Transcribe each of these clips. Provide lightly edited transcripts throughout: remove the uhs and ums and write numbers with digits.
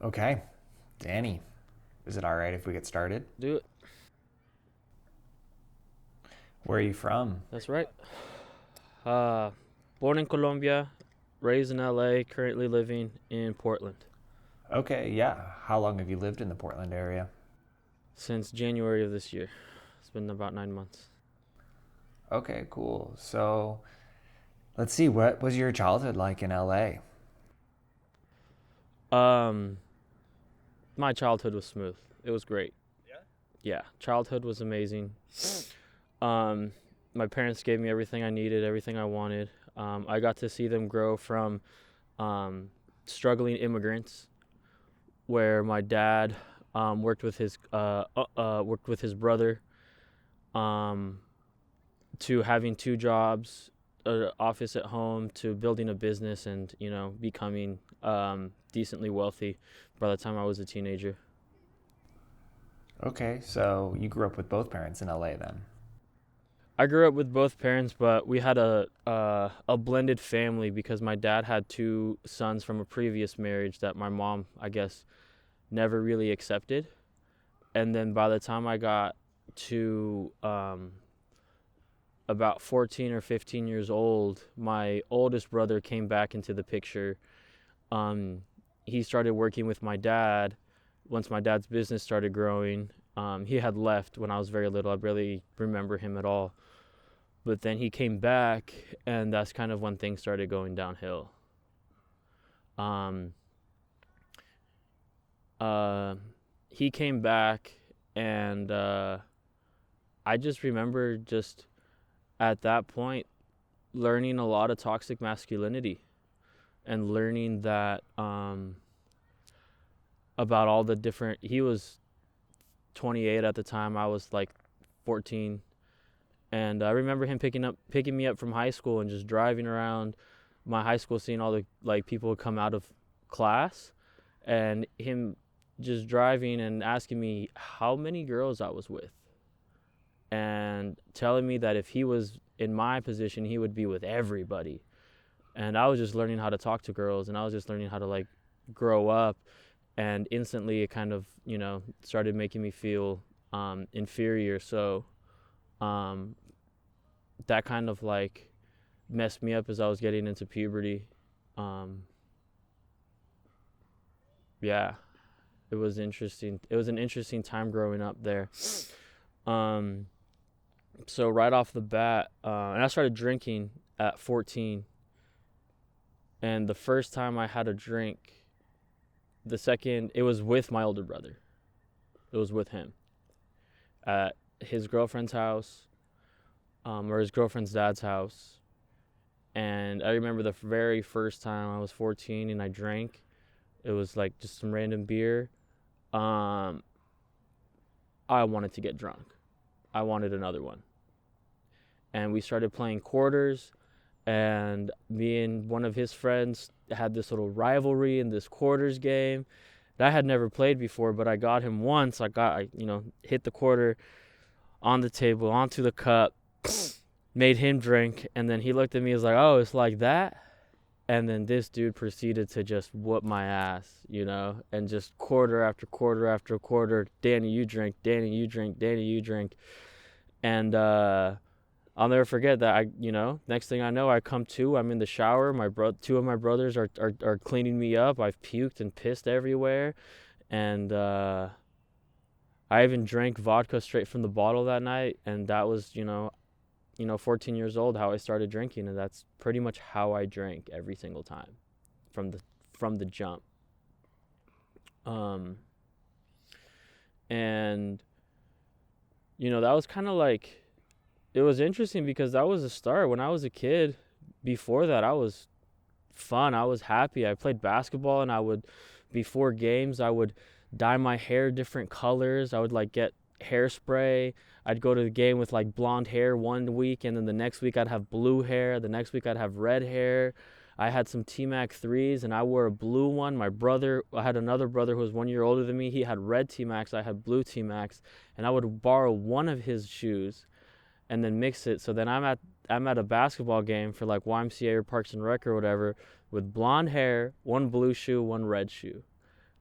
Okay, Danny, is it all right if we get started? Do it. Where are you from? That's right. Uh, Born in Colombia, raised in LA, currently living in Portland Okay, yeah. How long have you lived in the Portland area? since January of this year. It's been about 9 months. Okay, cool. So let's see, what was your childhood like in LA? Um, my childhood was smooth. It was great. Yeah, childhood was amazing. Um, my parents gave me everything I needed, everything I wanted. I got to see them grow from um, struggling immigrants, where my dad worked with his brother, um, to having two jobs, an office at home, to building a business, and becoming decently wealthy by the time I was a teenager. Okay, so you grew up with both parents in LA then. I grew up with both parents, but we had a blended family because my dad had two sons from a previous marriage that my mom, I guess, never really accepted. And then by the time I got to about 14 or 15 years old, my oldest brother came back into the picture. Um, he started working with my dad once my dad's business started growing. He had left when I was very little. I barely remember him at all. But then he came back, and that's kind of when things started going downhill. Um, uh, he came back, and I just remember just at that point learning a lot of toxic masculinity and learning that about all the different. He was 28 at the time. I was like 14, and I remember him picking me up from high school and just driving around my high school, seeing all the like people come out of class, and him just driving and asking me how many girls I was with, and telling me that if he was in my position, he would be with everybody. And I was just learning how to talk to girls, and I was just learning how to like grow up, and instantly it kind of started making me feel inferior. So um, that kind of like messed me up as I was getting into puberty. um, yeah, it was interesting. It was an interesting time growing up there. um, so right off the bat, and I started drinking at 14, and the first time I had a drink, the second, it was with my older brother. It was with him at his girlfriend's house, or his girlfriend's dad's house. And I remember the very first time I was 14 and I drank. It was like just some random beer. Um, I wanted to get drunk. I wanted another one. And we started playing quarters. And me and one of his friends had this little rivalry in this quarters game that I had never played before, but I got him once. I hit the quarter on the table, onto the cup, made him drink, and then he looked at me and was like, "Oh, it's like that?" And then this dude proceeded to just whoop my ass, and just quarter after quarter after quarter, Danny, you drink, Danny, you drink, Danny, you drink. And I'll never forget that. Next thing I know, I come to, I'm in the shower. Two of my brothers are cleaning me up. I've puked and pissed everywhere. And I even drank vodka straight from the bottle that night. And that was, 14 years old, how I started drinking. And that's pretty much how I drank every single time from the jump. Um, and, that was kind of like, it was interesting because that was the start. When I was a kid, before that, I was fun. I was happy. I played basketball, and before games, I would dye my hair different colors. I would like get hairspray. I'd go to the game with like blonde hair one week, and then the next week I'd have blue hair. The next week I'd have red hair. I had some T-Mac 3s, and I wore a blue one. I had another brother who was 1 year older than me. He had red T-Macs. I had blue T-Macs, and I would borrow one of his shoes and then mix it. So then I'm at a basketball game for like YMCA or Parks and Rec or whatever, with blonde hair, one blue shoe, one red shoe.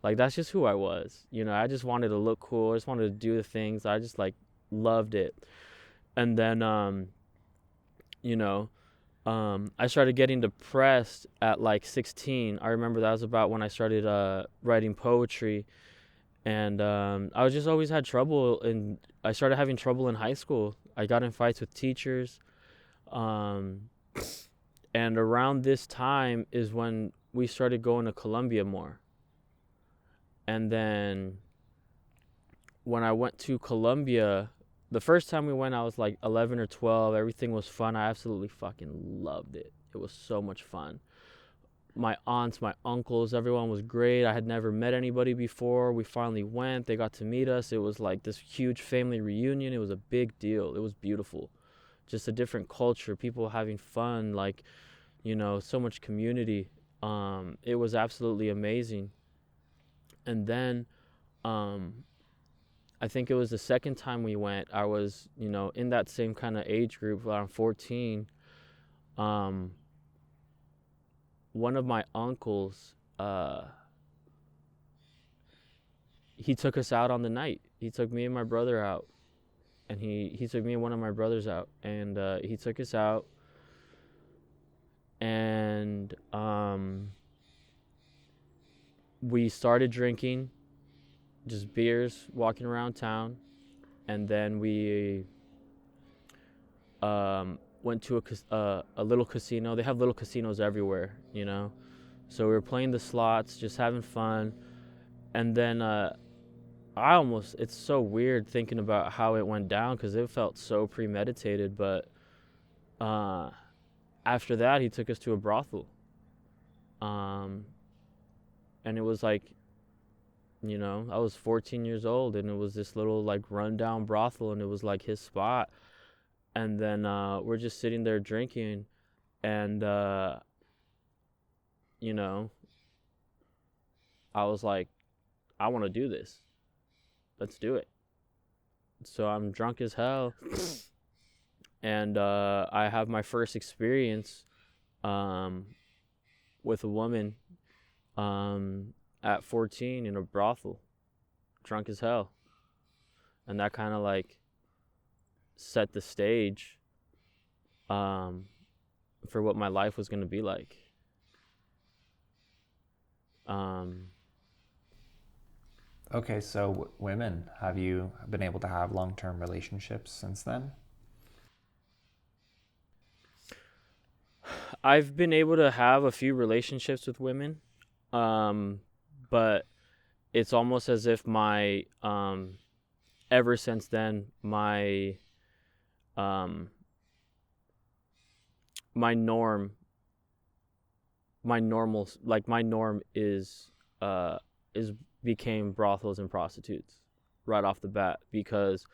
Like that's just who I was. I just wanted to look cool. I just wanted to do the things. I just like loved it. And then you know, I started getting depressed at like 16. I remember that was about when I started writing poetry, and I was just always had trouble, and I started having trouble in high school. I got in fights with teachers, um, and around this time is when we started going to Columbia more. And then when I went to Columbia, the first time we went, I was like 11 or 12. Everything was fun. I absolutely fucking loved it. It was so much fun. My aunts, my uncles, everyone was great. I had never met anybody before. We finally went. They got to meet us. It was like this huge family reunion. It was a big deal. It was beautiful. Just a different culture, people having fun, like, so much community. It was absolutely amazing. And then um, I think it was the second time we went. I was, in that same kind of age group, around 14. Um, One of my uncles, he took us out on the night. He took me and my brother out, and he took me and one of my brothers out, and he took us out, and we started drinking, just beers, walking around town, and then we went to a little casino. They have little casinos everywhere. So we were playing the slots, just having fun, and then it's so weird thinking about how it went down because it felt so premeditated. But uh, after that, he took us to a brothel, um, and it was like, I was 14 years old, and it was this little like rundown brothel, and it was like his spot. And then we're just sitting there drinking, and you know, I was like, I want to do this. Let's do it. So I'm drunk as hell, and I have my first experience um, with a woman at 14 in a brothel, drunk as hell, and that kind of like set the stage um, for what my life was gonna be like. Um, Okay, so women, have you been able to have long-term relationships since then? I've been able to have a few relationships with women, um, but it's almost as if my ever since then um, my norm my norm is became brothels and prostitutes right off the bat, because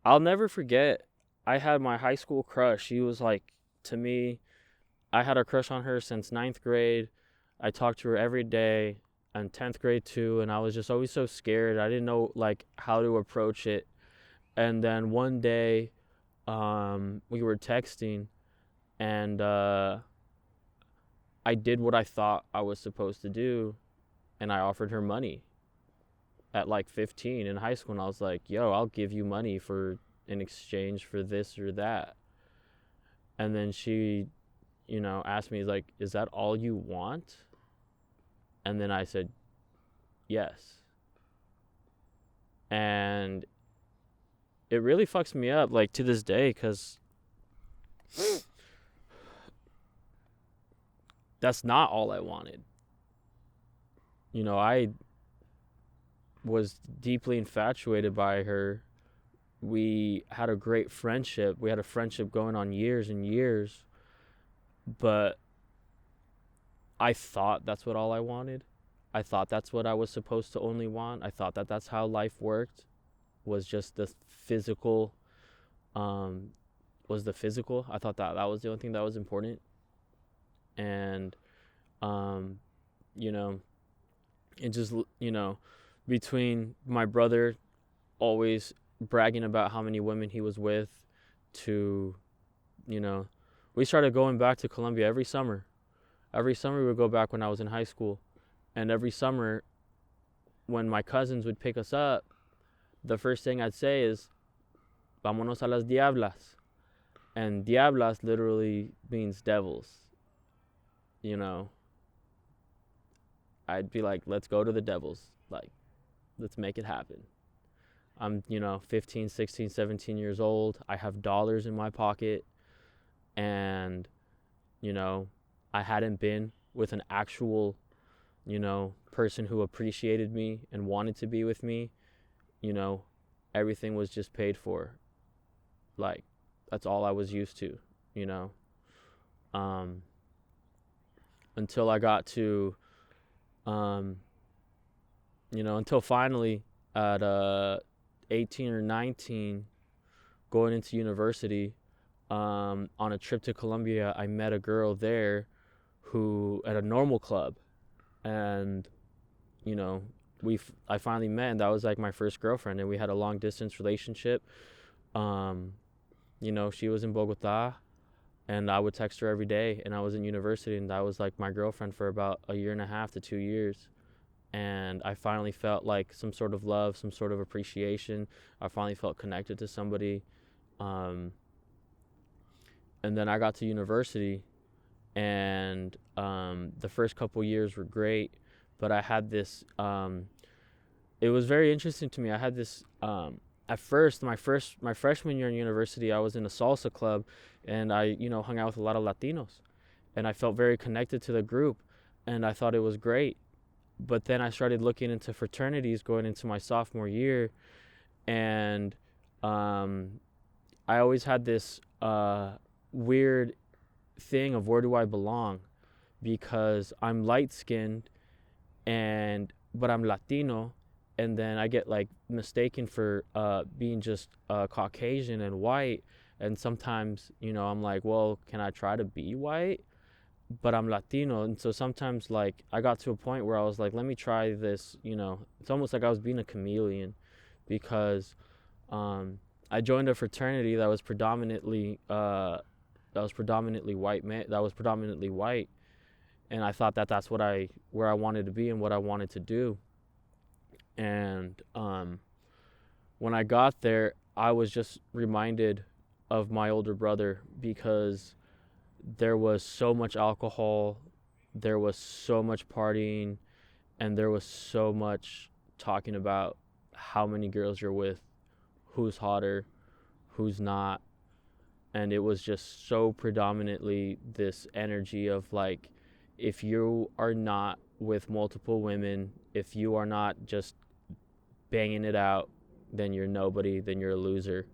I'll never forget, I had my high school crush. She was like, to me, I had a crush on her since ninth grade. I talked to her every day, and 10th grade too, and I was just always so scared. I didn't know like how to approach it. And then one day we were texting, and I did what I thought I was supposed to do, and I offered her money at like 15 in high school, and I was like, yo, I'll give you money for in exchange for this or that. And then she, asked me, like, is that all you want? And then I said yes. And it really fucks me up, like, to this day, because that's not all I wanted. I was deeply infatuated by her. We had a great friendship. We had a friendship going on years and years. But I thought that's what all I wanted. I thought that's what I was supposed to only want. I thought that that's how life worked, was just the physical, um, was the physical. I thought that that was the only thing that was important. And, um, you know, it just, between my brother always bragging about how many women he was with, to, you know, we started going back to Colombia every summer. Every summer we would go back when I was in high school. And every summer when my cousins would pick us up, the first thing I'd say is, vámonos a las diablas. And diablas literally means devils. You know, I'd be like, let's go to the devils. Like, let's make it happen. I'm, 15, 16, 17 years old. I have dollars in my pocket. And, you know, I hadn't been with an actual, person who appreciated me and wanted to be with me. You know, everything was just paid for. Like, that's all I was used to, you know. Um, until I got to, until finally at 18 or 19, going into university, on a trip to Colombia, I met a girl there who at a normal club, and you know, I finally met, and that was like my first girlfriend, and we had a long distance relationship. Um, she was in Bogota, and I would text her every day, and I was in university, and that was like my girlfriend for about a year and a half to 2 years. And I finally felt like some sort of love, some sort of appreciation. I finally felt connected to somebody. Um, and then I got to university, and the first couple years were great, but I had this. It was very interesting to me. I had this. At first, my freshman year in university, I was in a salsa club, and I hung out with a lot of Latinos, and I felt very connected to the group, and I thought it was great. But then I started looking into fraternities going into my sophomore year, and I always had this weird thing of where do I belong, because I'm light skinned but I'm Latino, and then I get like mistaken for being just Caucasian and white, and sometimes I'm like, well, can I try to be white? But I'm Latino, and so sometimes like I got to a point where I was like, let me try this. It's almost like I was being a chameleon, because I joined a fraternity that was predominantly white, and I thought that that's where I wanted to be and what I wanted to do. And when I got there, I was just reminded of my older brother, because there was so much alcohol, there was so much partying, and there was so much talking about how many girls you're with, who's hotter, who's not. And it was just so predominantly this energy of like, if you are not with multiple women, if you are not just banging it out, then you're nobody, then you're a loser.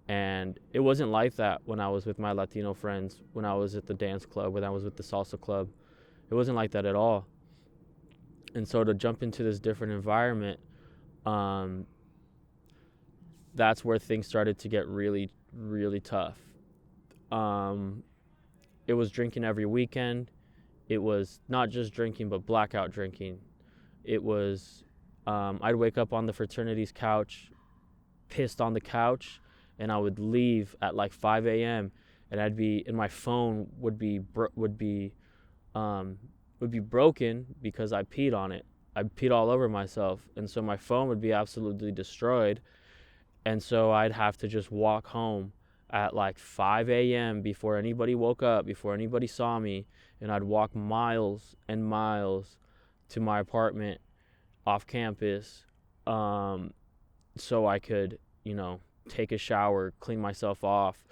And it wasn't like that when I was with my Latino friends, when I was at the dance club, when I was with the salsa club. It wasn't like that at all. And so to jump into this different environment, that's where things started to get really, really tough. It was drinking every weekend. It was not just drinking, but blackout drinking. It was, I'd wake up on the fraternity's couch, pissed on the couch, and I would leave at like 5 a.m. and my phone would be broken because I peed on it. I peed all over myself, and so my phone would be absolutely destroyed. And so I'd have to just walk home at like 5 a.m. before anybody woke up, before anybody saw me, and I'd walk miles and miles to my apartment off campus, so I could, take a shower, clean myself off,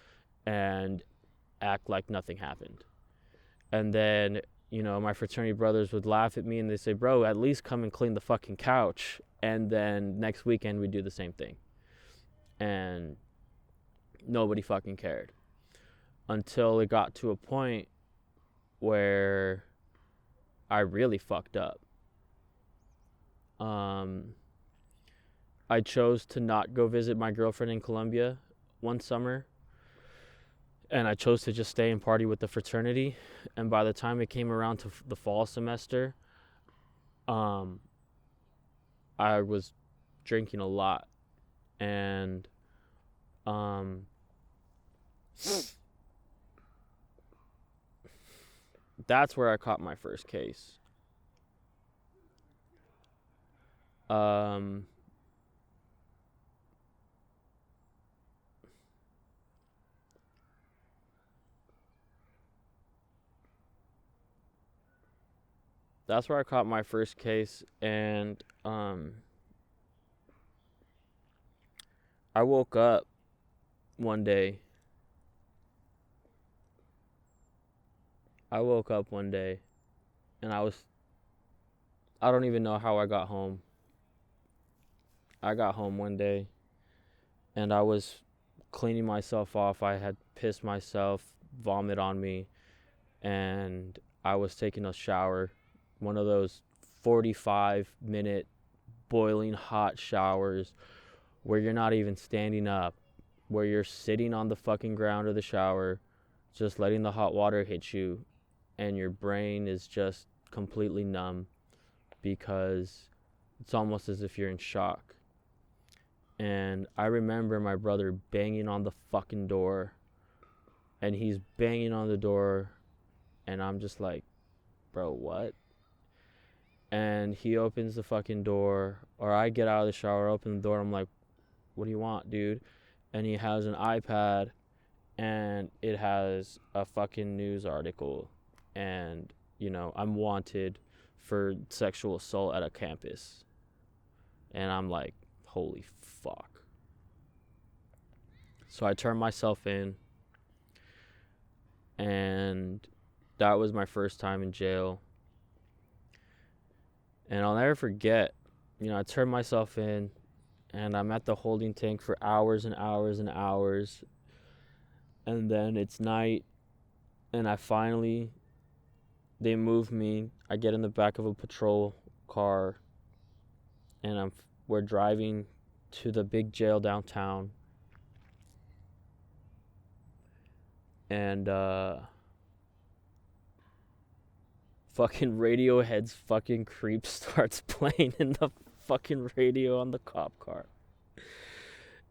and act like nothing happened. And then, my fraternity brothers would laugh at me and they'd say, bro, at least come and clean the fucking couch. And then next weekend we'd do the same thing. And nobody fucking cared. Until it got to a point where I really fucked up. I chose to not go visit my girlfriend in Colombia one summer, and I chose to just stay and party with the fraternity. And by the time it came around to the fall semester, I was drinking a lot, and that's where I caught my first case. Um, that's where I caught my first case, and I woke up one day. I woke up one day, and I don't even know how I got home. I got home one day, and I was cleaning myself off. I had pissed myself, vomit on me, and I was taking a shower, one of those 45-minute boiling hot showers where you're not even standing up, where you're sitting on the fucking ground of the shower, just letting the hot water hit you, and your brain is just completely numb because it's almost as if you're in shock. And I remember my brother banging on the fucking door, and he's banging on the door, and I'm just like, bro, what? And he opens the fucking door, or I get out of the shower, open the door, I'm like, what do you want, dude? And he has an iPad, and it has a fucking news article, and, I'm wanted for sexual assault at a campus. And I'm like, holy fuck. So I turned myself in, and that was my first time in jail. And I'll never forget, I turned myself in, and I'm at the holding tank for hours and hours and hours. And then it's night, and they move me. I get in the back of a patrol car, and we're driving to the big jail downtown. And fucking Radiohead's fucking Creep starts playing in the fucking radio on the cop car.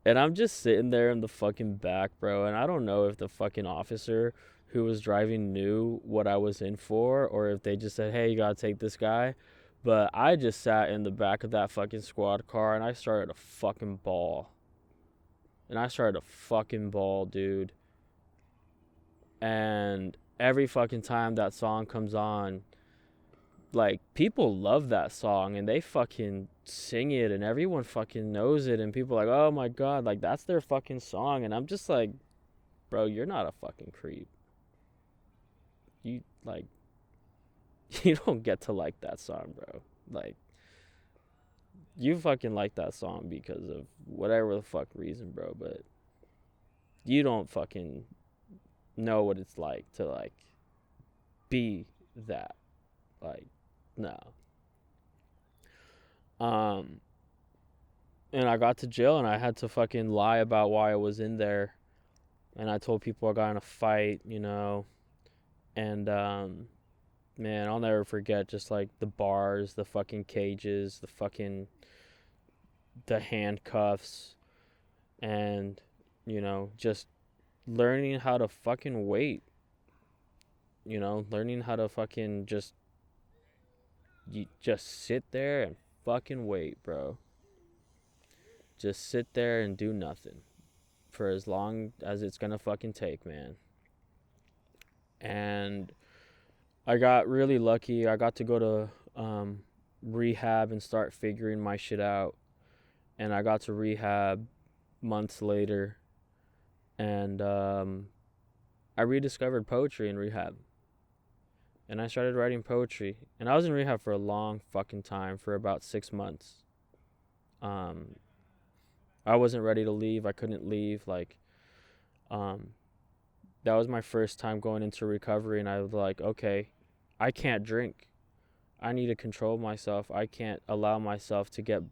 And I'm just sitting there in the fucking back, bro, and I don't know if the fucking officer who was driving knew what I was in for, or if they just said, hey, you gotta take this guy. But I just sat in the back of that fucking squad car, and I started to fucking bawl. Dude. And every fucking time that song comes on, like, people love that song, and they fucking sing it, and everyone fucking knows it, and people are like, oh my god, like, that's their fucking song. And I'm just like, bro, you're not a fucking creep. You, like, you don't get to like that song, bro. Like, you fucking like that song because of whatever the fuck reason, bro, but you don't fucking know what it's like to, like, be that. Like, no. And I got to jail, and I had to fucking lie about why I was in there. And I told people I got in a fight, and man, I'll never forget just, like, the bars, the fucking cages, the handcuffs, and, just learning how to fucking wait. Learning how to fucking just sit there and fucking wait, bro. Just sit there and do nothing for as long as it's gonna fucking take, man. And I got really lucky. I got to go to rehab and start figuring my shit out. And I got to rehab months later, and I rediscovered poetry in rehab. And I started writing poetry. And I was in rehab for a long fucking time, for about 6 months. I wasn't ready to leave. I couldn't leave. Like, that was my first time going into recovery, and I was like, okay, I can't drink. I need to control myself. I can't allow myself to get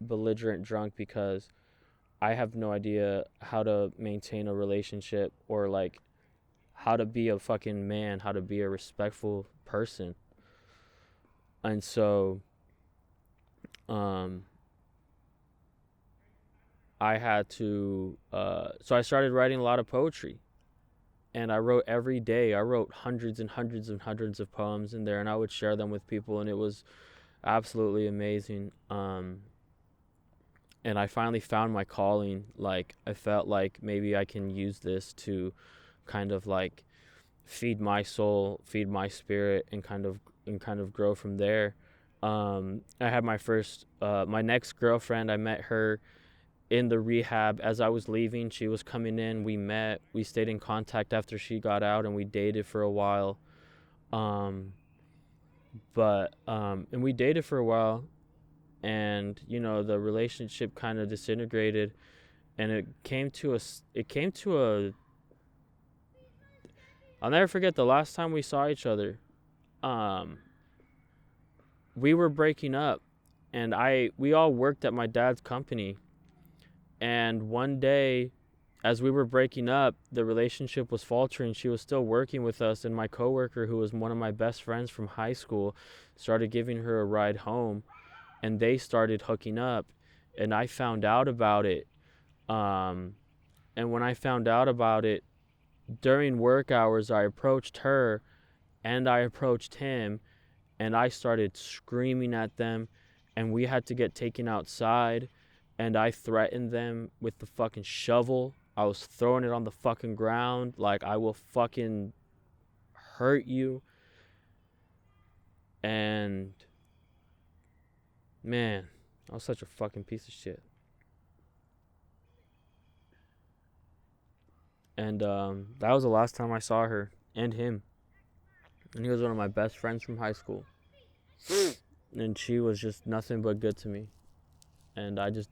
belligerent drunk because I have no idea how to maintain a relationship, or, like, how to be a fucking man, how to be a respectful person. And so I had to so I started writing a lot of poetry, and I wrote every day. I wrote hundreds and hundreds and hundreds of poems in there, and I would share them with people, and it was absolutely amazing. And I finally found my calling. Like, I felt like maybe I can use this to kind of like feed my soul, feed my spirit, and kind of grow from there. I had my next girlfriend. I met her in the rehab as I was leaving. She was coming in. We met. We stayed in contact after she got out, and we dated for a while. Um, and we dated for a while, and the relationship kind of disintegrated, and it came to a. I'll never forget the last time we saw each other. Um, we were breaking up, and we all worked at my dad's company, and one day, as we were breaking up, the relationship was faltering. She was still working with us, and my coworker, who was one of my best friends from high school, started giving her a ride home, and they started hooking up, and I found out about it. Um, and when I found out about it during work hours, I approached her and I approached him, and I started screaming at them, and we had to get taken outside, and I threatened them with the fucking shovel. I was throwing it on the fucking ground like, I will fucking hurt you. And man, I was such a fucking piece of shit. And that was the last time I saw her and him. And he was one of my best friends from high school. And she was just nothing but good to me. And I just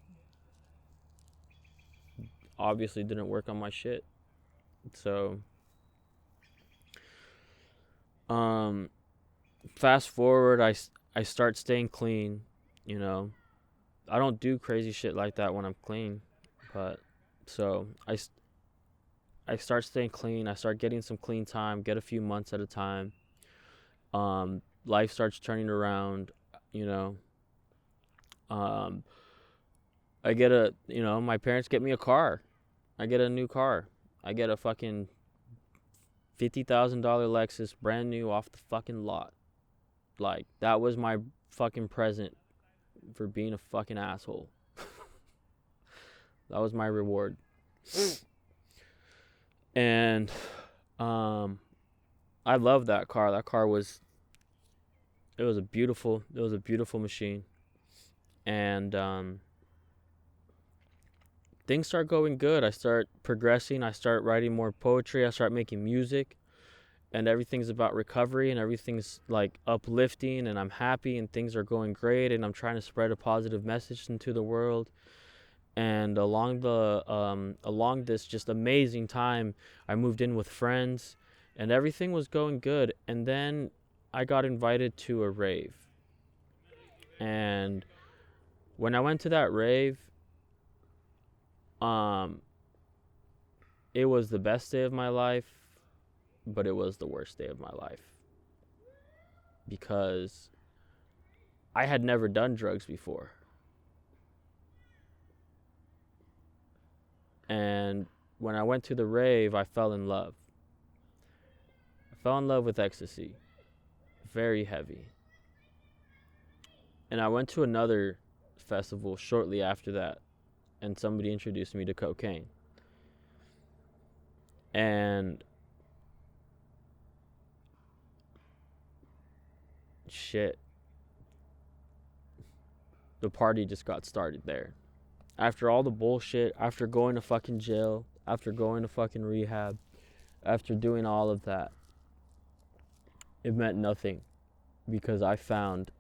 obviously didn't work on my shit. So, fast forward, I start staying clean. You know, I don't do crazy shit like that when I'm clean. But, so, I start staying clean. I start getting some clean time, get a few months at a time. Life starts turning around, you know. Um, my parents get me a car. I get a new car. I get a fucking $50,000 Lexus, brand new off the fucking lot. Like, that was my fucking present for being a fucking asshole. That was my reward. And I love that car. That car was a beautiful machine. And things start going good. I start progressing. I start writing more poetry. I start making music, and everything's about recovery, and everything's like uplifting, and I'm happy, and things are going great, and I'm trying to spread a positive message into the world. And along this just amazing time, I moved in with friends, and everything was going good. And then I got invited to a rave, and when I went to that rave, it was the best day of my life, but it was the worst day of my life, because I had never done drugs before. And when I went to the rave, I fell in love. I fell in love with ecstasy. Very heavy. And I went to another festival shortly after that, and somebody introduced me to cocaine. And shit, the party just got started there. After all the bullshit, after going to fucking jail, after going to fucking rehab, after doing all of that, it meant nothing, because I found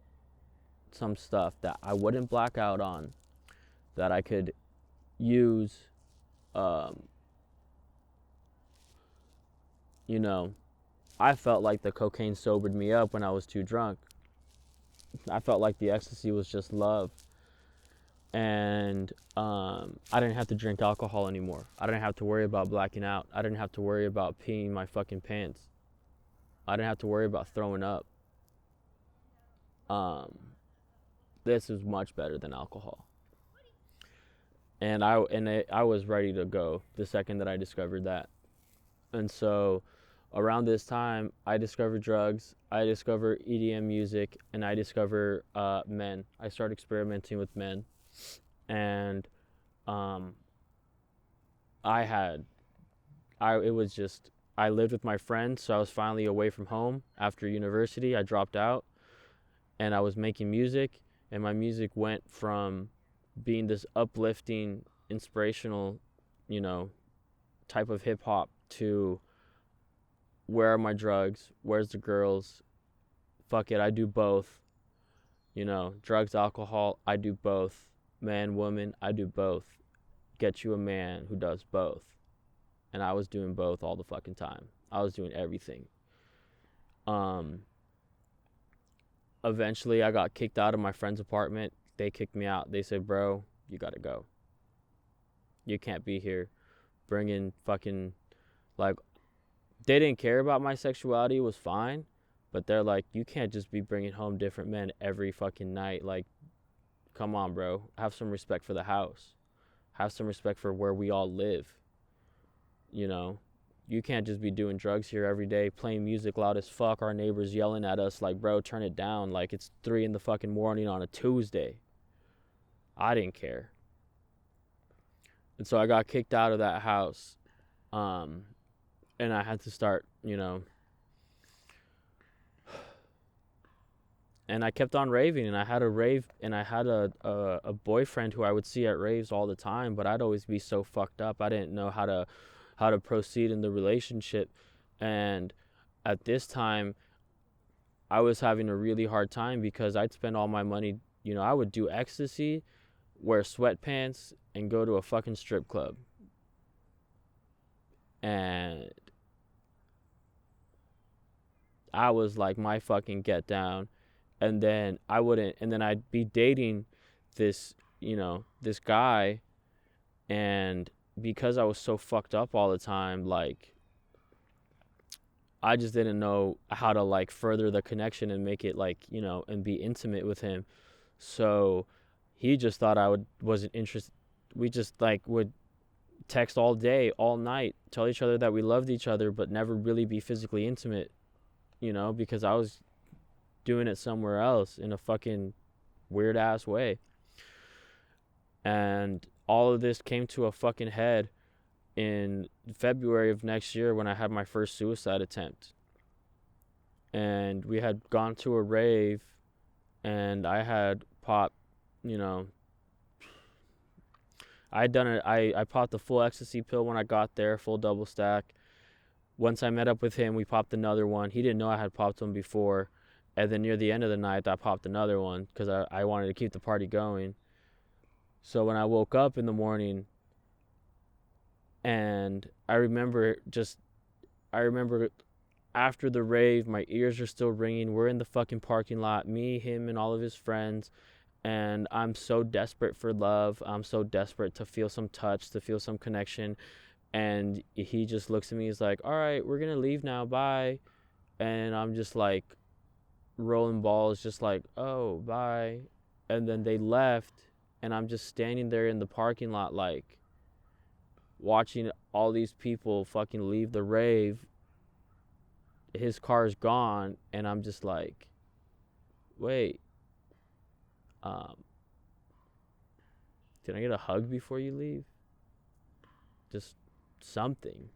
some stuff that I wouldn't black out on, that I could use. I felt like the cocaine sobered me up when I was too drunk. I felt like the ecstasy was just love. And I didn't have to drink alcohol anymore. I didn't have to worry about blacking out. I didn't have to worry about peeing my fucking pants. I didn't have to worry about throwing up. This is much better than alcohol. And I was ready to go the second that I discovered that. And so Around this time, I discovered drugs, I discovered EDM music, and I discovered men. I started experimenting with men, and um, I had, it was just, I lived with my friends, so I was finally away from home after university. I dropped out, and I was making music, and my music went from being this uplifting, inspirational, you know, type of hip hop to where are my drugs? Where's the girls? Fuck it, I do both. Drugs, alcohol, I do both. Man, woman, I do both. Get you a man who does both. And I was doing both all the fucking time. I was doing everything. Um, Eventually, I got kicked out of my friend's apartment. They kicked me out. They said, bro, you gotta go. You can't be here bringing fucking, like, they didn't care about my sexuality. It was fine. But they're like, you can't just be bringing home different men every fucking night. Like, come on, bro. Have some respect for the house. Have some respect for where we all live. You know, you can't just be doing drugs here every day, playing music loud as fuck. Our neighbors yelling at us like, bro, turn it down. Like, it's 3 in the fucking morning on a Tuesday. I didn't care. And so I got kicked out of that house. And I had to start, and I kept on raving, and I had a rave, and I had a boyfriend who I would see at raves all the time, but I'd always be so fucked up. I didn't know how to proceed in the relationship. And at this time, I was having a really hard time because I'd spend all my money, I would do ecstasy, wear sweatpants, and go to a fucking strip club. And I was like my fucking get down. And then I'd be dating this, this guy. And because I was so fucked up all the time, like, I just didn't know how to, like, further the connection and make it, like, and be intimate with him. So he just thought wasn't interested. We just, like, would text all day, all night, tell each other that we loved each other, but never really be physically intimate, because I was doing it somewhere else in a fucking weird ass way. And all of this came to a fucking head in February of next year when I had my first suicide attempt. And we had gone to a rave, and I had popped, I had done it. I popped the full ecstasy pill when I got there, full double stack. Once I met up with him, we popped another one. He didn't know I had popped one before. And then near the end of the night, I popped another one because I wanted to keep the party going. So when I woke up in the morning, and I remember after the rave, my ears are still ringing. We're in the fucking parking lot, me, him, and all of his friends. And I'm so desperate for love. I'm so desperate to feel some touch, to feel some connection. And he just looks at me. He's like, all right, we're going to leave now. Bye. And I'm just like rolling balls, just like, oh, bye. And then they left. And I'm just standing there in the parking lot, like, watching all these people fucking leave the rave. His car's gone. And I'm just like, wait. Can I get a hug before you leave? Just something.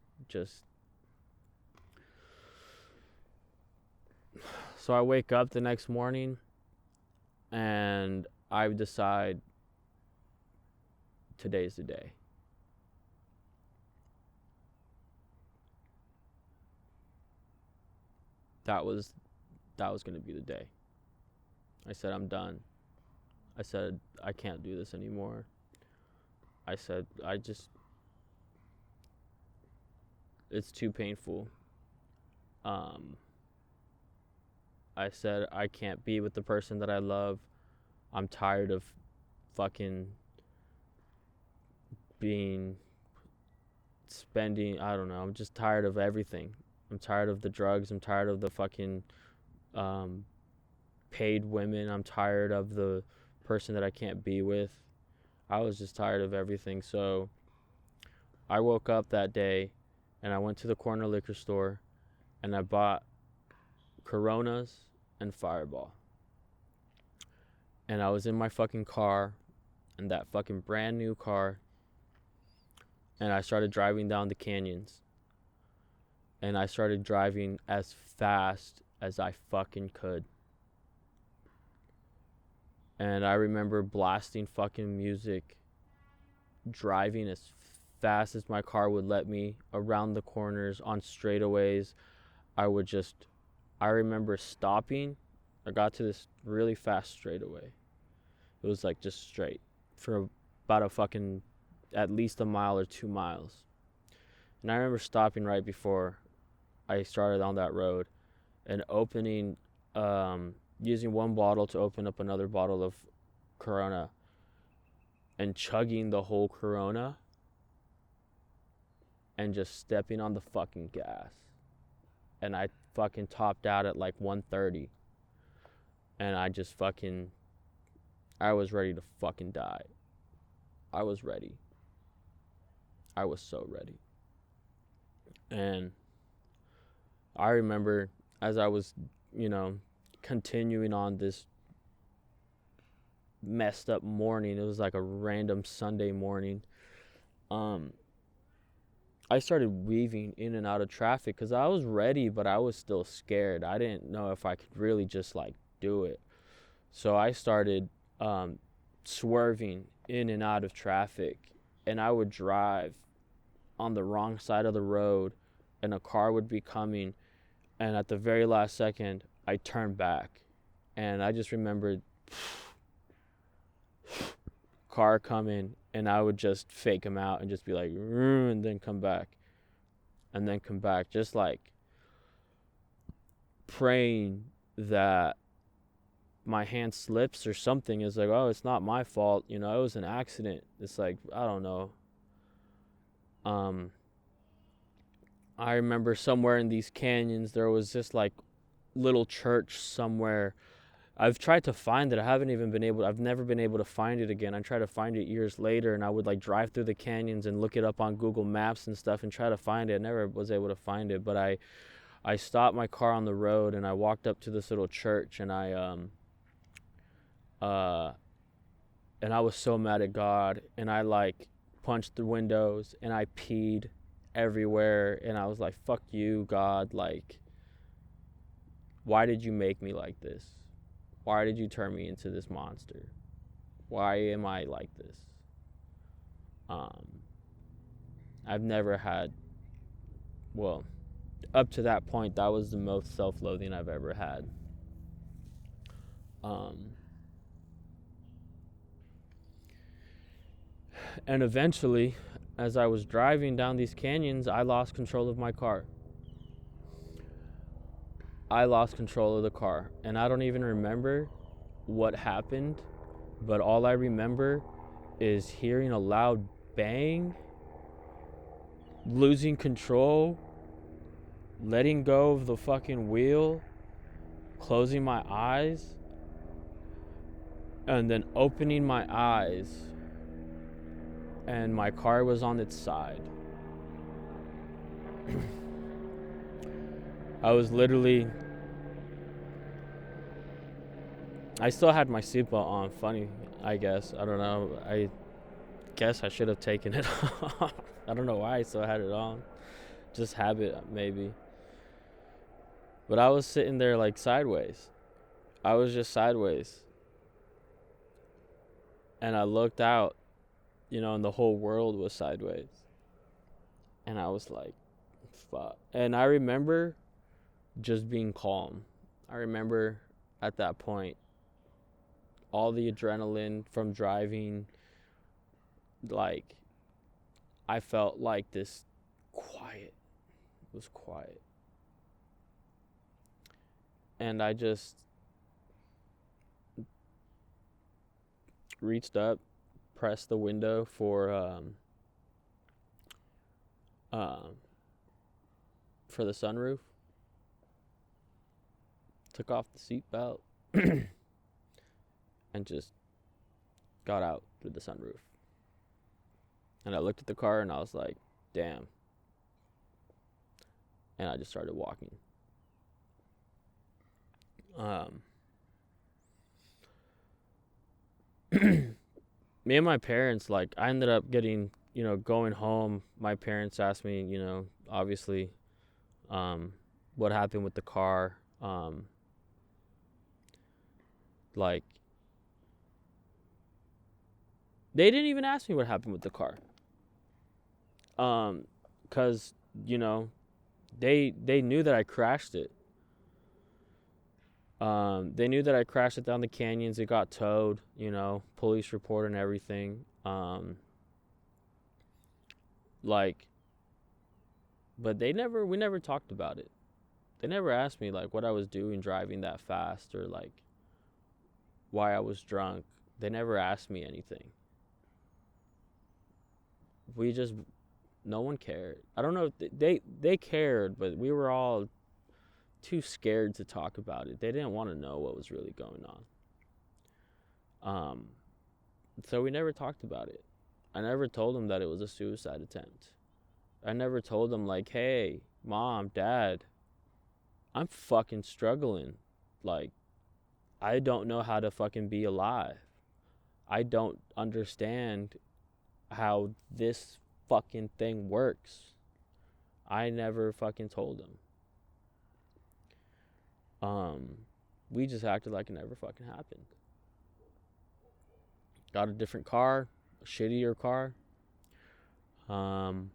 So I wake up the next morning, and I decide today's the day. That was going to be the day. I said, I'm done. I said, I can't do this anymore. I said, it's too painful. I said, I can't be with the person that I love. I'm tired of fucking spending, I don't know. I'm just tired of everything. I'm tired of the drugs. I'm tired of the fucking paid women. I'm tired of the person that I can't be with. I was just tired of everything. So I woke up that day, and I went to the corner liquor store, and I bought Coronas and Fireball. And I was in my fucking car, in that fucking brand new car, and I started driving down the canyons. And I started driving as fast as I fucking could. And I remember blasting fucking music, driving as fast as my car would let me around the corners on straightaways. I remember stopping. I got to this really fast straightaway. It was like just straight for about a fucking at least a mile or 2 miles. And I remember stopping right before I started on that road and opening, using one bottle to open up another bottle of Corona and chugging the whole Corona and just stepping on the fucking gas. And I fucking topped out at like 130. And I was ready to fucking die. I was ready. I was so ready. And I remember as I was, continuing on this messed up morning, it was like a random Sunday morning. I started weaving in and out of traffic because I was ready, but I was still scared. I didn't know if I could really just like do it. So I started swerving in and out of traffic, and I would drive on the wrong side of the road, and a car would be coming, and at the very last second, I turned back, and I just remembered car coming, and I would just fake him out and just be like, and then come back, just like praying that my hand slips or something. Is like, oh, it's not my fault, it was an accident. It's like, I don't know. I remember somewhere in these canyons there was this like little church somewhere. I've tried to find it. I've never been able to find it again. I tried to find it years later, and I would like drive through the canyons and look it up on Google Maps and stuff and try to find it. I never was able to find it, but I stopped my car on the road and I walked up to this little church, and and I was so mad at God, and I like punched the windows and I peed everywhere, and I was like, fuck you, God, like, why did you make me like this? Why did you turn me into this monster? Why am I like this? I've never had, well, up to that point, that was the most self-loathing I've ever had. And eventually, as I was driving down these canyons, I lost control of my car. I lost control of the car, and I don't even remember what happened, but all I remember is hearing a loud bang, losing control, letting go of the fucking wheel, closing my eyes, and then opening my eyes, and my car was on its side. I still had my seatbelt on. Funny, I guess. I don't know. I guess I should have taken it off. I don't know why I still had it on. Just habit, maybe. But I was sitting there like sideways. I was just sideways. And I looked out, and the whole world was sideways. And I was like, fuck. And I remember just being calm. I remember at that point, all the adrenaline from driving, like, I felt like this quiet. It was quiet. And I just reached up, pressed the window for the sunroof, took off the seatbelt, and just got out through the sunroof. And I looked at the car and I was like, damn. And I just started walking. Um, Me and my parents, like, I ended up getting, going home. My parents asked me, obviously, um, what happened with the car. Like, they didn't even ask me what happened with the car. Um, cause they knew that I crashed it. They knew that I crashed it down the canyons. It got towed, police report and everything. Like, but we never talked about it. They never asked me like what I was doing driving that fast or like why I was drunk. They never asked me anything. We just no one cared. I don't know if they cared, but we were all too scared to talk about it. They didn't want to know what was really going on. Um, so we never talked about it. I never told them that it was a suicide attempt. I never told them like, "Hey, mom, dad, I'm fucking struggling. Like, I don't know how to fucking be alive. I don't understand how this fucking thing works." I never fucking told them. We just acted like it never fucking happened. Got a different car, a shittier car, um,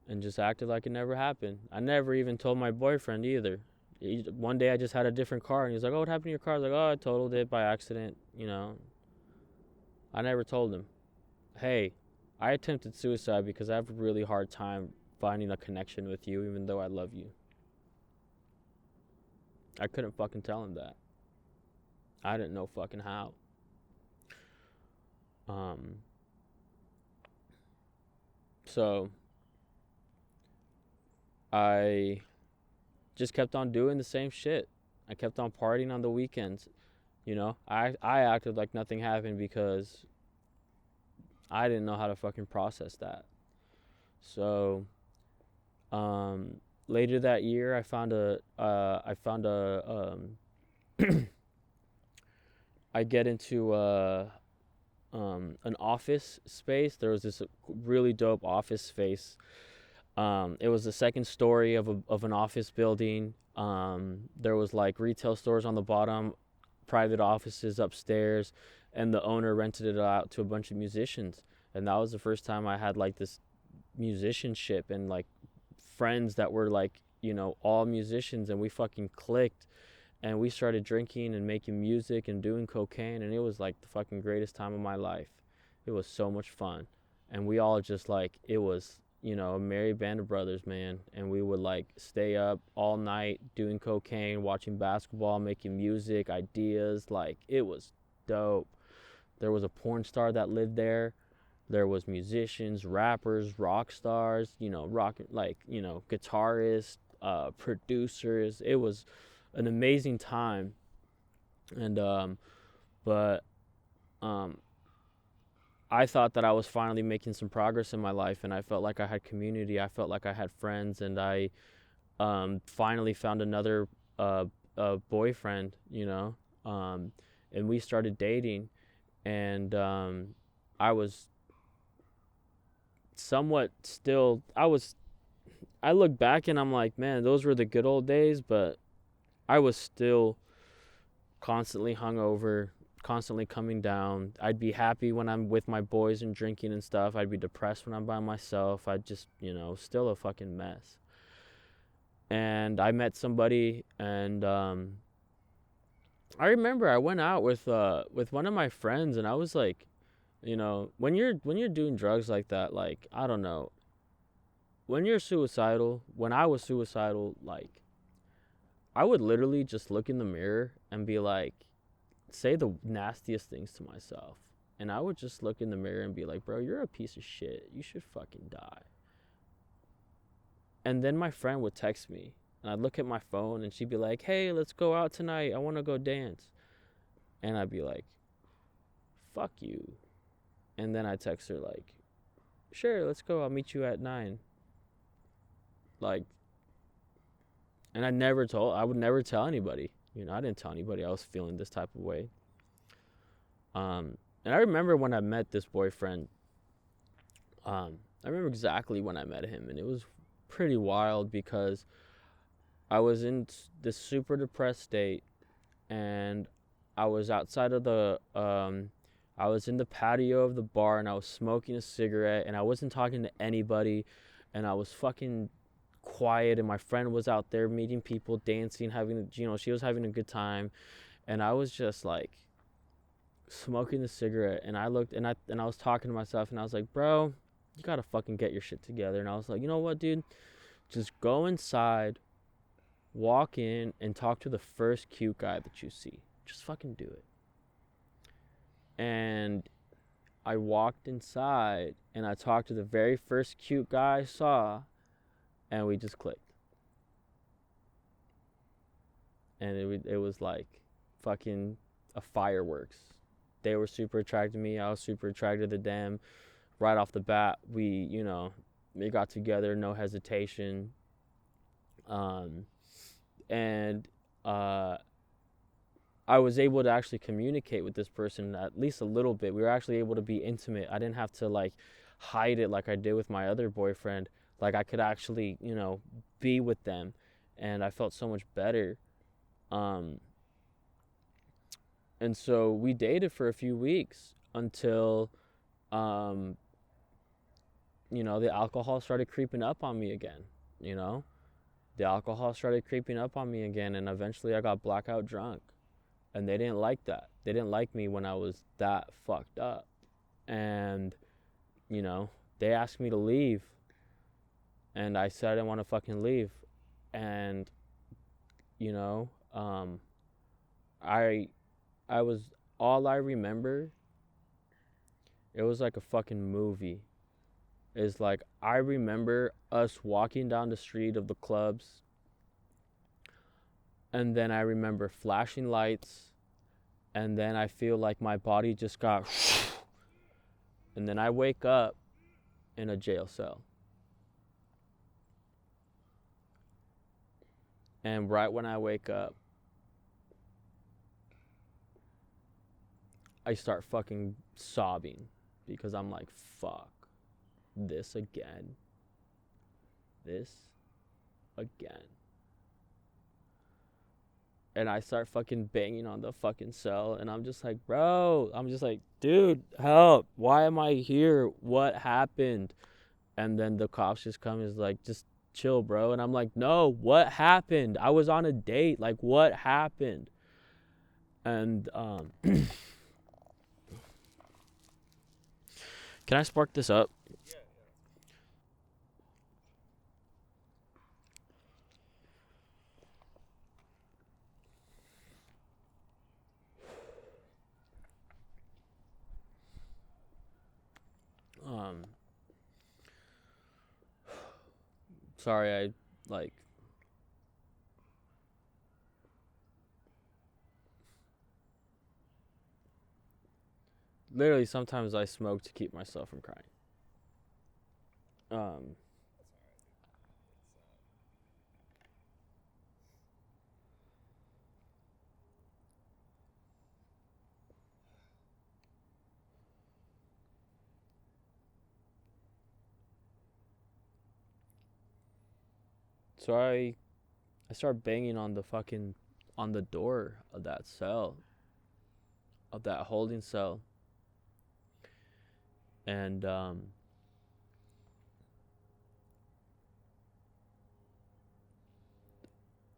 and just acted like it never happened. I never even told my boyfriend either. One day I just had a different car, and he's like, "Oh, what happened to your car?" I was like, "Oh, I totaled it by accident." I never told him, "Hey, I attempted suicide because I have a really hard time finding a connection with you, even though I love you." I couldn't fucking tell him that. I didn't know fucking how. Um, so I just kept on doing the same shit. I kept on partying on the weekends. I acted like nothing happened because I didn't know how to fucking process that. So, later that year, I get into an office space. There was this really dope office space. It was the second story of an office building. There was like retail stores on the bottom, private offices upstairs, and the owner rented it out to a bunch of musicians. And that was the first time I had like this musicianship and like friends that were like, all musicians, and we fucking clicked and we started drinking and making music and doing cocaine, and it was like the fucking greatest time of my life. It was so much fun. And we all just like, it was, a merry band of brothers, man. And we would like stay up all night doing cocaine, watching basketball, making music, ideas. Like, it was dope. There was a porn star that lived there. There was musicians, rappers, rock stars, guitarists, producers. It was an amazing time. And but um I thought that I was finally making some progress in my life, and I felt like I had community. I felt like I had friends, and I finally found another boyfriend, and we started dating, and I was somewhat still. I look back and I'm like, man, those were the good old days, but I was still constantly hungover, constantly coming down. I'd be happy when I'm with my boys and drinking and stuff. I'd be depressed when I'm by myself. I'd just, still a fucking mess. And I met somebody, and I remember I went out with one of my friends, and I was like, when you're doing drugs like that, like, I don't know, when you're suicidal, when I was suicidal, like, I would literally just look in the mirror and be like, say the nastiest things to myself. And I would just look in the mirror and be like, bro, you're a piece of shit. You should fucking die. And then my friend would text me, and I'd look at my phone, and she'd be like, hey, let's go out tonight. I want to go dance. And I'd be like, fuck you. And then I'd text her like, sure, let's go. I'll meet you at 9. Like, And I would never tell anybody. You know, I didn't tell anybody I was feeling this type of way. And I remember when I met this boyfriend, I remember exactly when I met him, and it was pretty wild because I was in this super depressed state, and I was outside of I was in the patio of the bar, and I was smoking a cigarette, and I wasn't talking to anybody, and I was fucking quiet, and my friend was out there meeting people, dancing, she was having a good time, and I was just like smoking the cigarette, and I was talking to myself, and I was like, bro, you gotta fucking get your shit together. And I was like, you know what, dude, just go inside, walk in, and talk to the first cute guy that you see. Just fucking do it. And I walked inside, and I talked to the very first cute guy I saw, and we just clicked. And it was like fucking a fireworks. They were super attracted to me. I was super attracted to them. Right off the bat, we got together, no hesitation. And I was able to actually communicate with this person at least a little bit. We were actually able to be intimate. I didn't have to like hide it like I did with my other boyfriend. Like I could actually, be with them, and I felt so much better. Um, and so we dated for a few weeks until, um, the alcohol started creeping up on me again. You know, the alcohol started creeping up on me again, and eventually I got blackout drunk. And they didn't like that. They didn't like me when I was that fucked up. And, they asked me to leave. And I said I didn't want to fucking leave. And, you know, um, I I was all I remember, it was like a fucking movie. Is like I remember us walking down the street of the clubs, and then I remember flashing lights, and then I feel like my body just got and then I wake up in a jail cell. And right when I wake up, I start fucking sobbing because I'm like, fuck, this again. This again. And I start fucking banging on the fucking cell, and I'm just like, bro, I'm just like, dude, help. Why am I here? What happened? And then the cops just come and is like, just chill, bro. And I'm like, no, what happened? I was on a date. Like, what happened? And can I spark this up? Um, sorry, I like. Literally, sometimes I smoke to keep myself from crying. Um, so I start banging on the door of that cell, of that holding cell, and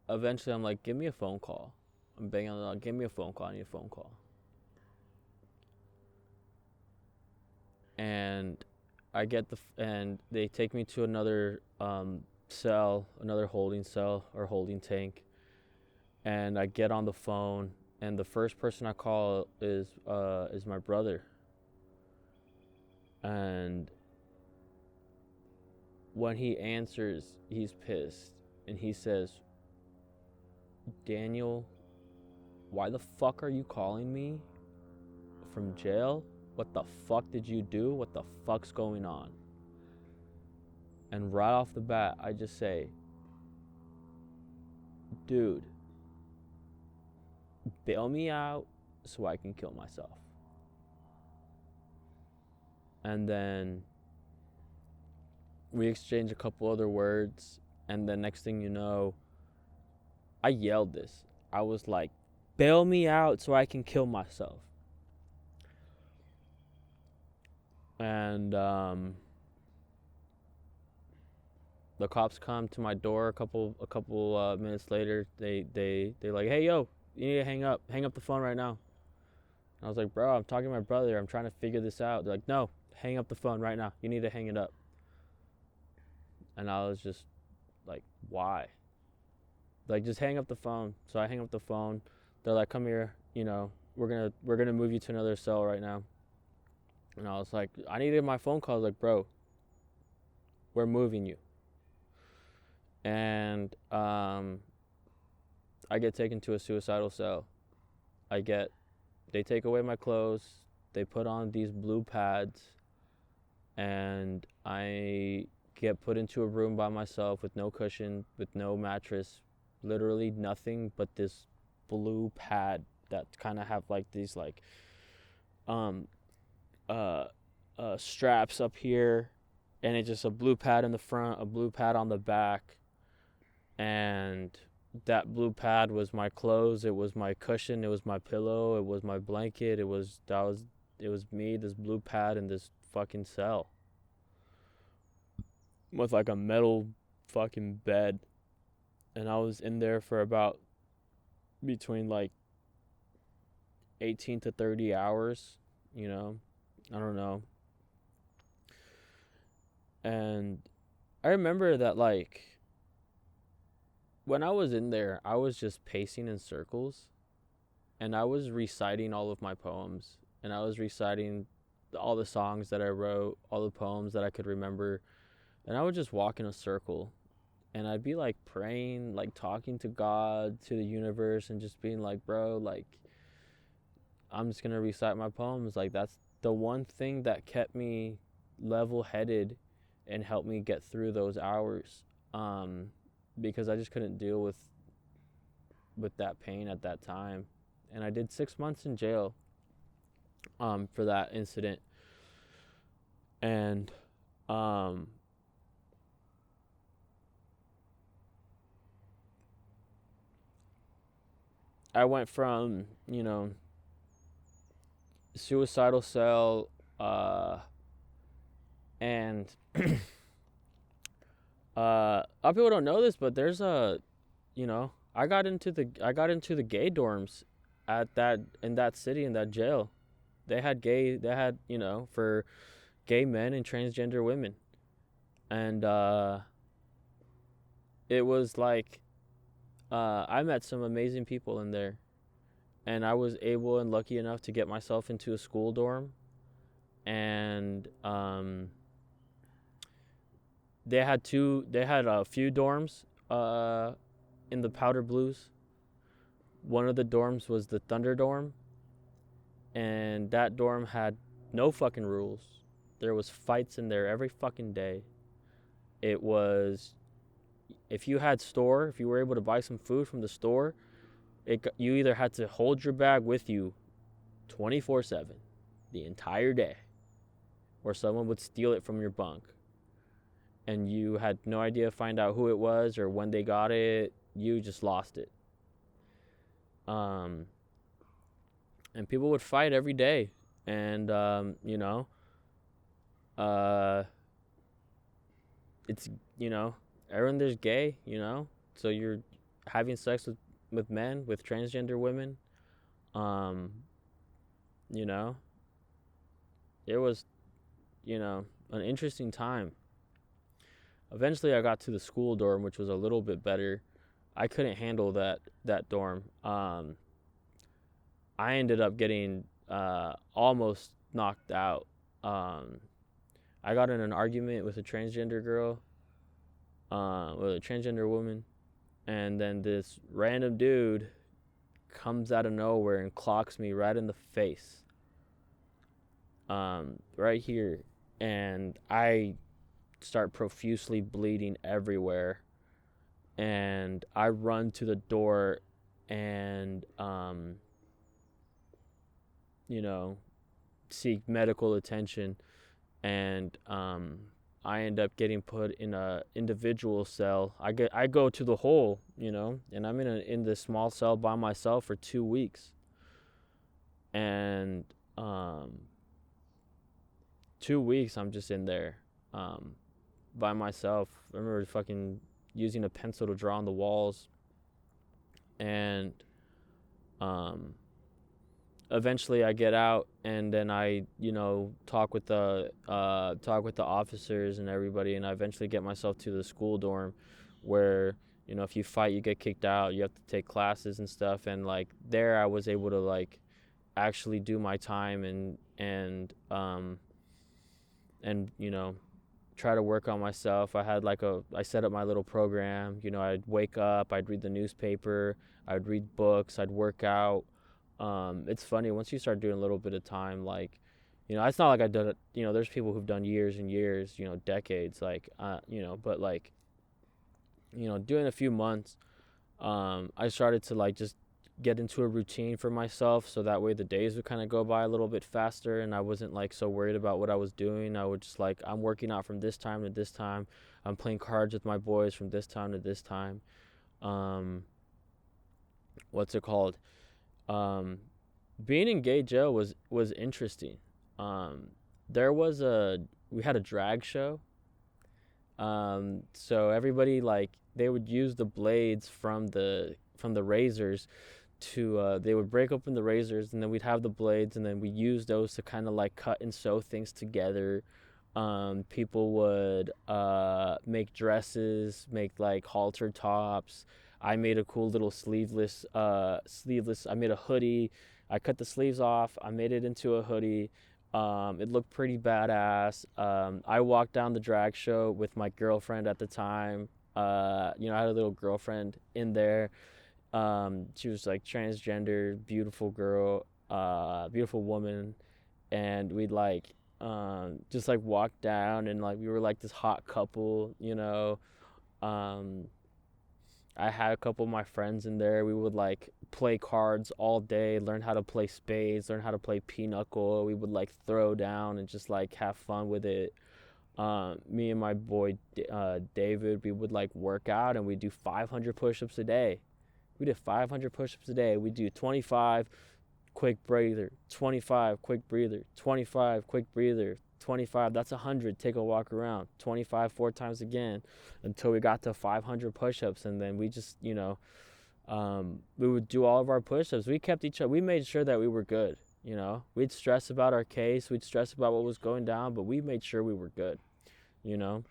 eventually I'm like, give me a phone call. I'm banging on the door, give me a phone call. I need a phone call. And and they take me to another cell, another holding cell or holding tank, and I get on the phone, and the first person I call is my brother. And when he answers, he's pissed, and he says, Daniel, why the fuck are you calling me from jail? What the fuck did you do? What the fuck's going on? And right off the bat, I just say, dude, bail me out so I can kill myself. And then we exchanged a couple other words, and the next thing you know, I yelled this. I was like, bail me out so I can kill myself. And the cops come to my door a couple minutes later. They like, hey yo, you need to hang up the phone right now. And I was like, bro, I'm talking to my brother. I'm trying to figure this out. They're like, no, hang up the phone right now. You need to hang it up. And I was just like, why? Like, just hang up the phone. So I hang up the phone. They're like, come here, we're gonna move you to another cell right now. And I was like, I needed my phone call. I was like, bro, we're moving you. And I get taken to a suicidal cell. They take away my clothes. They put on these blue pads, and I get put into a room by myself with no cushion, with no mattress, literally nothing but this blue pad that kind of have like these like straps up here, and it's just a blue pad in the front, a blue pad on the back, and that blue pad was my clothes, it was my cushion, it was my pillow, it was my blanket, it was me, this blue pad in this fucking cell with like a metal fucking bed. And I was in there for about between like 18 to 30 hours, I don't know. And I remember that, like, when I was in there, I was just pacing in circles, and I was reciting all of my poems, and I was reciting all the songs that I wrote, all the poems that I could remember, and I would just walk in a circle, and I'd be like praying, like talking to God, to the universe, and just being like, bro, like, I'm just gonna recite my poems. Like, that's the one thing that kept me level-headed and helped me get through those hours, because I just couldn't deal with that pain at that time. And I did 6 months in jail for that incident. And I went from, suicidal cell, and a lot of people don't know this, but there's I got into the gay dorms in that city, in that jail. They had for gay men and transgender women. And it was like, I met some amazing people in there, and I was able and lucky enough to get myself into a school dorm. And they had a few dorms in the Powder Blues. One of the dorms was the Thunder dorm, and that dorm had no fucking rules. There was fights in there every fucking day. It was, if you were able to buy some food from the store, you either had to hold your bag with you 24/7 the entire day, or someone would steal it from your bunk, and you had no idea to find out who it was or when they got it. You just lost it. And people would fight every day, and it's, everyone there's gay, so you're having sex with men, with transgender women. It was, an interesting time. Eventually I got to the school dorm, which was a little bit better. I couldn't handle that dorm. I ended up getting almost knocked out. I got in an argument with a transgender girl, with a transgender woman, and then this random dude comes out of nowhere and clocks me right in the face, right here, and I start profusely bleeding everywhere. and I run to the door and you know, seek medical attention, and I end up getting put in a individual cell. I go to the hole, you know, and I'm in this small cell by myself for 2 weeks, and um, 2 weeks I'm just in there, um, by myself. I remember fucking using a pencil to draw on the walls, and um, eventually I get out, and then I, you know, talk with the officers and everybody, and I eventually get myself to the school dorm, where, you know, if you fight you get kicked out, you have to take classes and stuff. And like there I was able to like actually do my time, and you know, try to work on myself. I set up my little program. You know, I'd wake up, I'd read the newspaper, I'd read books, I'd work out. It's funny once you start doing a little bit of time, like, you know, it's not like I've done it. You know, there's people who've done years and years, you know, decades, like, you know, but like, you know, doing a few months, I started to like just get into a routine for myself, so that way the days would kind of go by a little bit faster, and I wasn't like so worried about what I was doing. I would just like, I'm working out from this time to this time, I'm playing cards with my boys from this time to this time. um what's it called um Being in gay jail was interesting. um there was a We had a drag show. So everybody, like, they would use the blades from the razors to they would break open the razors, and then we'd have the blades, and then we use those to kind of like cut and sew things together. People would make dresses, make like halter tops. I made a cool little sleeveless. I made a hoodie. I cut the sleeves off, I made it into a hoodie. It looked pretty badass. I walked down the drag show with my girlfriend at the time. You know, I had a little girlfriend in there. She was like transgender, beautiful girl, beautiful woman, and we'd like just like walk down, and like we were like this hot couple, you know. Um, I had a couple of my friends in there. We would like play cards all day, learn how to play spades, learn how to play pinochle. We would like throw down and just like have fun with it. Me and my boy David, we would like work out, and we do 500 push-ups a day. We did 500 push-ups a day. We do 25 quick breather, 25 quick breather, 25 quick breather, 25. That's 100. Take a walk around. 25 four times again, until we got to 500 push-ups, and then we just, you know, we would do all of our push-ups. We kept each other. We made sure that we were good. You know, we'd stress about our case. We'd stress about what was going down, but we made sure we were good. You know,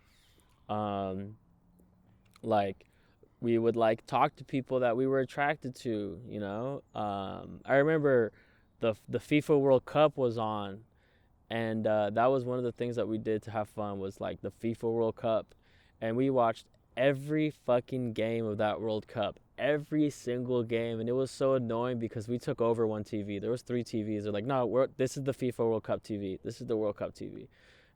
um, like we would like talk to people that we were attracted to. You know, I remember the FIFA World Cup was on, and that was one of the things that we did to have fun, was like the FIFA World Cup, and we watched every fucking game of that World Cup, every single game. And it was so annoying because we took over one TV. There was 3 TVs. They're like, no, this is the FIFA World Cup TV. This is the World Cup TV.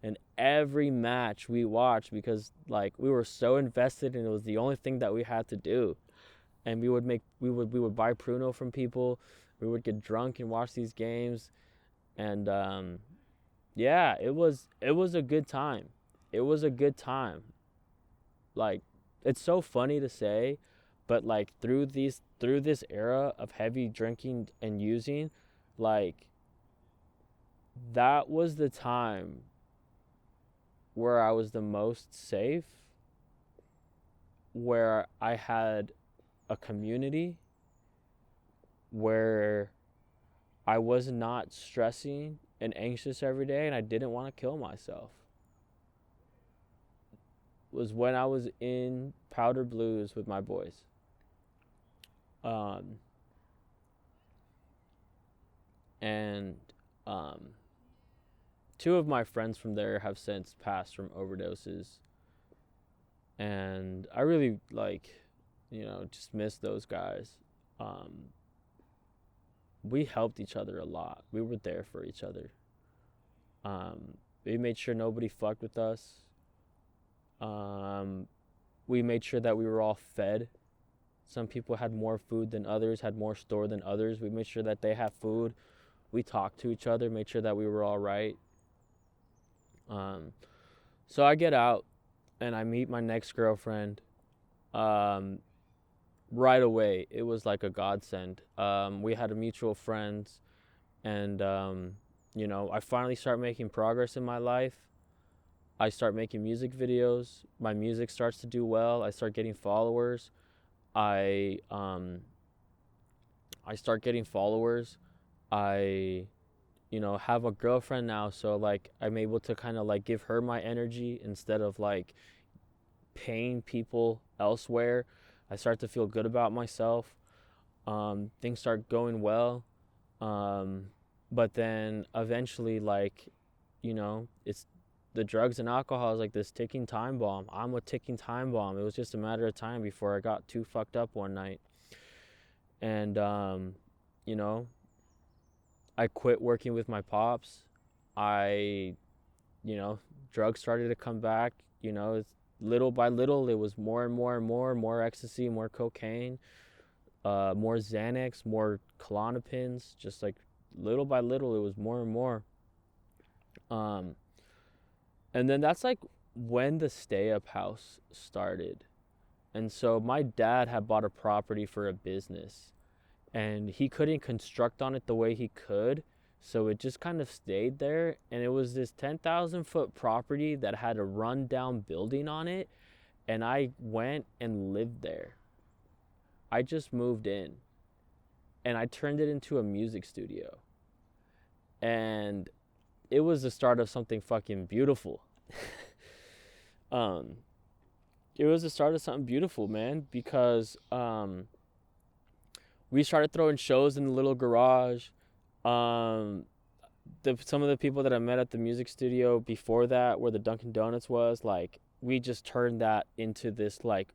And every match we watched, because like we were so invested, and it was the only thing that we had to do. And we would buy Pruno from people. We would get drunk and watch these games, and yeah, it was a good time. It was a good time. Like, it's so funny to say, but like through this era of heavy drinking and using, like, that was the time where I was the most safe, where I had a community, where I was not stressing and anxious every day, and I didn't want to kill myself. Was when I was in Powder Blues with my boys. Um, and um, two of my friends from there have since passed from overdoses, and I really like, you know, just miss those guys. Um, we helped each other a lot. We were there for each other. We made sure nobody fucked with us. Um, We made sure that we were all fed. Some people had more food than others, had more store than others. We made sure that they had food. We talked to each other, made sure that we were all right. Um, so I get out and I meet my next girlfriend. Um, right away, it was like a godsend. We had a mutual friends, and I finally start making progress in my life. I start making music videos. My music starts to do well. I start getting followers. I um, I start getting followers. I have a girlfriend now, so like I'm able to kind of like give her my energy instead of like paying people elsewhere. I start to feel good about myself. Things start going well. Um, but then eventually, like, it's the drugs and alcohol is like this ticking time bomb. I'm a ticking time bomb. It was just a matter of time before I got too fucked up one night. And, you know, I quit working with my pops. I, you know, drugs started to come back. It's little by little, it was more and more and more ecstasy, more cocaine, more Xanax, more Klonopins. Just like little by little, it was more and more. Um, and then that's like when the stay up house started. And so my dad had bought a property for a business and he couldn't construct on it the way he could. So it just kind of stayed there. And it was this 10,000-foot property that had a rundown building on it. And I went and lived there. I just moved in and I turned it into a music studio. And it was the start of something fucking beautiful. um, it was the start of something beautiful, man, because we started throwing shows in the little garage. Um, some of the people that I met at the music studio before that, where the Dunkin' Donuts was, like we just turned that into this like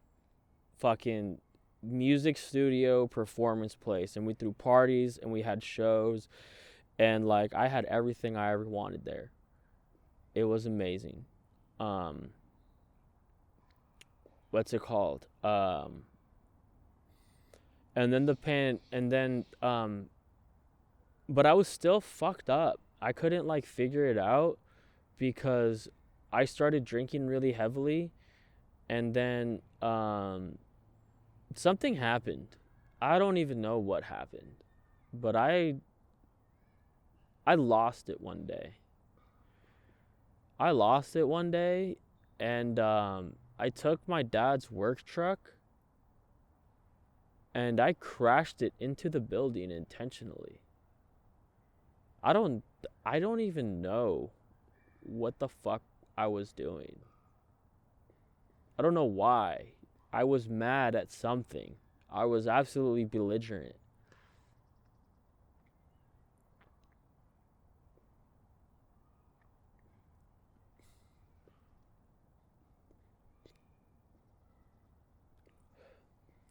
fucking music studio performance place, and we threw parties and we had shows, and like I had everything I ever wanted there. It was amazing. Um, what's it called? And then the pan, and then but I was still fucked up. I couldn't like figure it out because I started drinking really heavily, and then something happened. I don't even know what happened, but I lost it one day. I lost it one day, and I took my dad's work truck and I crashed it into the building intentionally. I don't I don't even know what the fuck I was doing. I don't know why. I was mad at something. I was absolutely belligerent.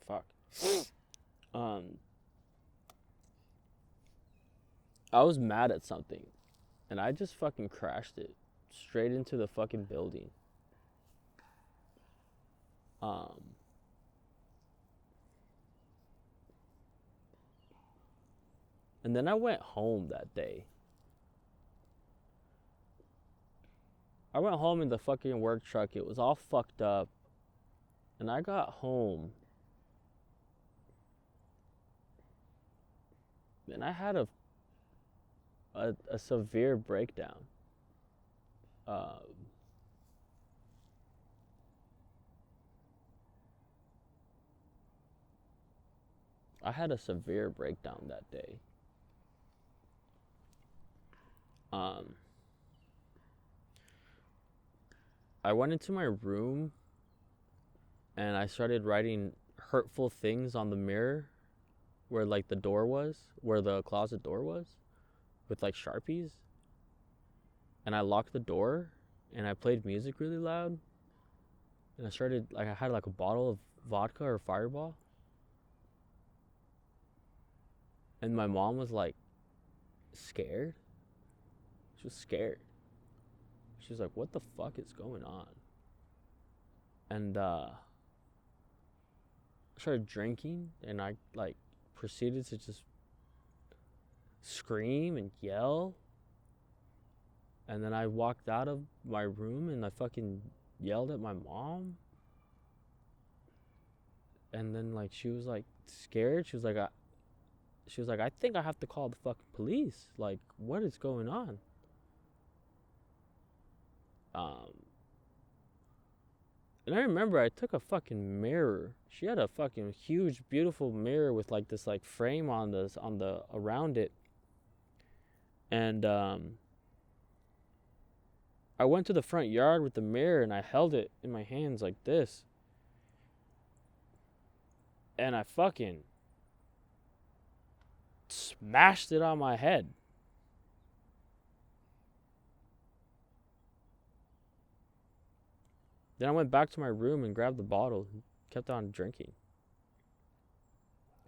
Fuck. Um I was mad at something and I just fucking crashed it straight into the fucking building. Um and then I went home that day. I went home in the fucking work truck. It was all fucked up. And I got home and I had a severe breakdown. Um, I had a severe breakdown that day. Um, I went into my room and I started writing hurtful things on the mirror where like the door was, where the closet door was, with like Sharpies. And I locked the door and I played music really loud. And I started like I had like a bottle of vodka or Fireball. And my mom was like scared. She was scared. She was like, "What the fuck is going on?" And started drinking, and I like proceeded to just scream and yell. And then I walked out of my room and I fucking yelled at my mom. And then like she was like scared. She was like, I think I have to call the fucking police. Like, what is going on? Um, and I remember I took a fucking mirror. She had a fucking huge, beautiful mirror with like this like frame on the around it. And I went to the front yard with the mirror and I held it in my hands like this. And I fucking smashed it on my head. Then I went back to my room and grabbed the bottle and kept on drinking.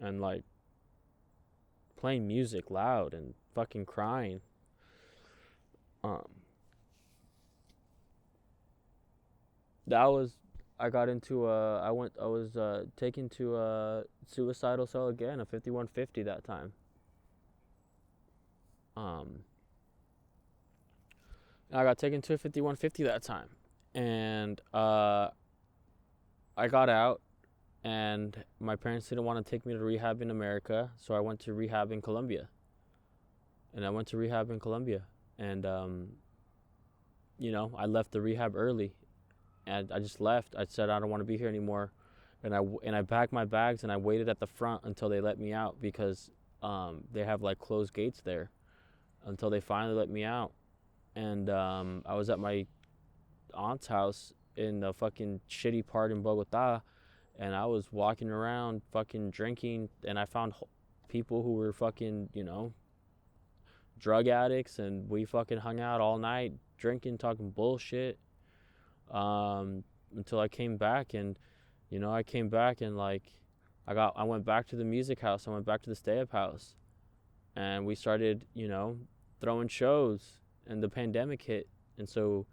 And like playing music loud and fucking crying. Um that was I got into I was taken to a suicidal cell again, a 5150 that time. Um I got taken to a 5150 that time. And I got out, and my parents didn't want to take me to rehab in America, so I went to rehab in Colombia. And I left the rehab early, and I just left. I said I don't want to be here anymore, and I packed my bags and I waited at the front until they let me out, because they have like closed gates there until they finally let me out. And I was at my aunt's house in the fucking shitty part in Bogota, and I was walking around fucking drinking, and I found people who were fucking, drug addicts, and we fucking hung out all night drinking, talking bullshit, until I came back. And like I went back to the music house. I went back to the stay up house, and we started, throwing shows, and the pandemic hit. And so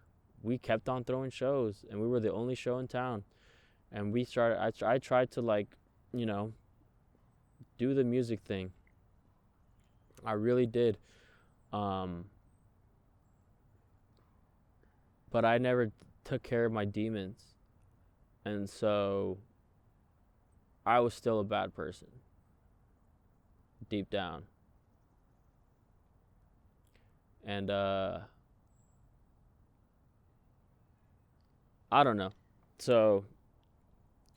we kept on throwing shows, and we were the only show in town. And I tried to like, do the music thing. I really did. But I never took care of my demons. And so I was still a bad person deep down. And I don't know. So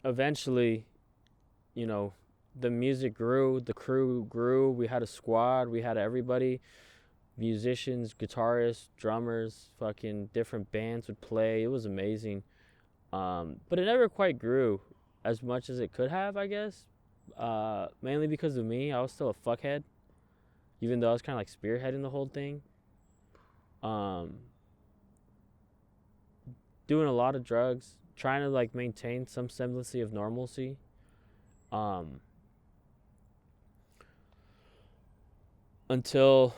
eventually, the music grew, the crew grew. We had a squad, we had everybody, musicians, guitarists, drummers, fucking different bands would play. It was amazing. But it never quite grew as much as it could have, I guess. Mainly because of me. I was still a fuckhead, even though I was kind of like spearheading the whole thing. Doing a lot of drugs, trying to like maintain some semblance of normalcy. Until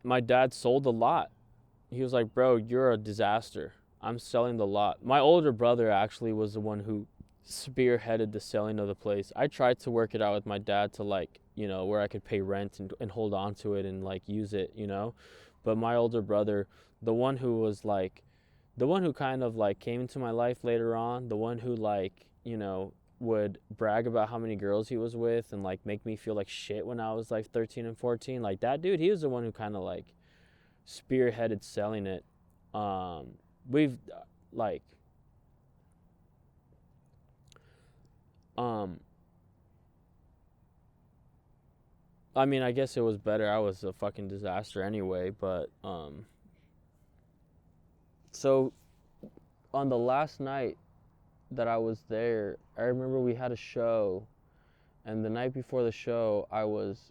my dad sold the lot. He was like, bro, you're a disaster. I'm selling the lot. My older brother actually was the one who spearheaded the selling of the place. I tried to work it out with my dad to like, where I could pay rent and hold on to it and like use it, But my older brother, the one who was like, the one who kind of like came into my life later on, the one who like, would brag about how many girls he was with and like make me feel like shit when I was like 13 and 14. Like that dude, he was the one who kind of like spearheaded selling it. We've like I mean, I guess it was better. I was a fucking disaster anyway, but so on the last night that I was there, I remember we had a show, and the night before the show, I was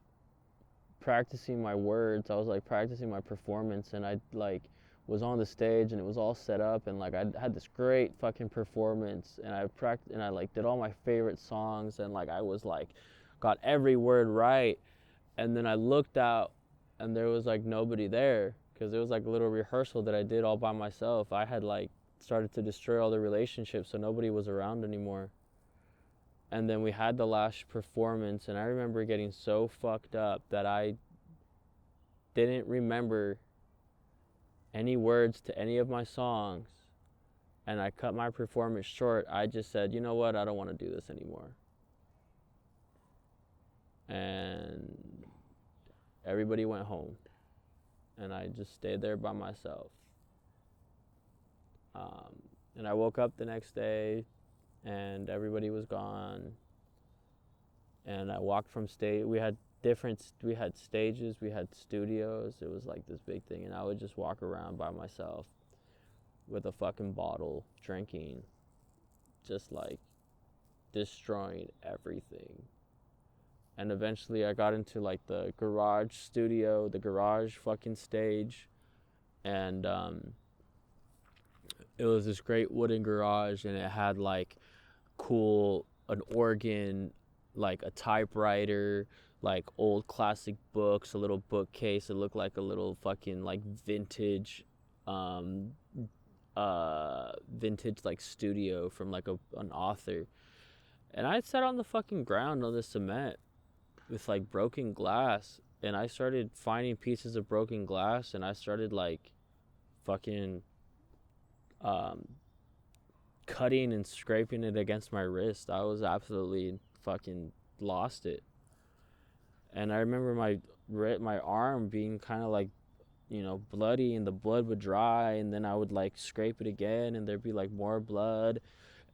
practicing my words. I was like practicing my performance, and I like was on the stage, and it was all set up, and like I had this great fucking performance, and I like did all my favorite songs, and like I was like got every word right. And then I looked out, and there was like nobody there, because it was like a little rehearsal that I did all by myself. I had like started to destroy all the relationships, so nobody was around anymore. And then we had the last performance, and I remember getting so fucked up that I didn't remember any words to any of my songs, and I cut my performance short. I just said, you know what, I don't want to do this anymore. And everybody went home, and I just stayed there by myself. And I woke up the next day, and everybody was gone. And I walked from stage. We had stages, we had studios. It was like this big thing, and I would just walk around by myself with a fucking bottle, drinking, just like destroying everything. And eventually I got into like the garage studio, the garage fucking stage, and it was this great wooden garage, and it had like an organ, like a typewriter, like old classic books, a little bookcase. It looked like a little fucking like vintage vintage like studio from like an author. And I sat on the fucking ground on the cement with like broken glass, and I started finding pieces of broken glass, and I started like fucking cutting and scraping it against my wrist. I was absolutely fucking lost it. And I remember my arm being kind of like, bloody, and the blood would dry, and then I would like scrape it again, and there'd be like more blood.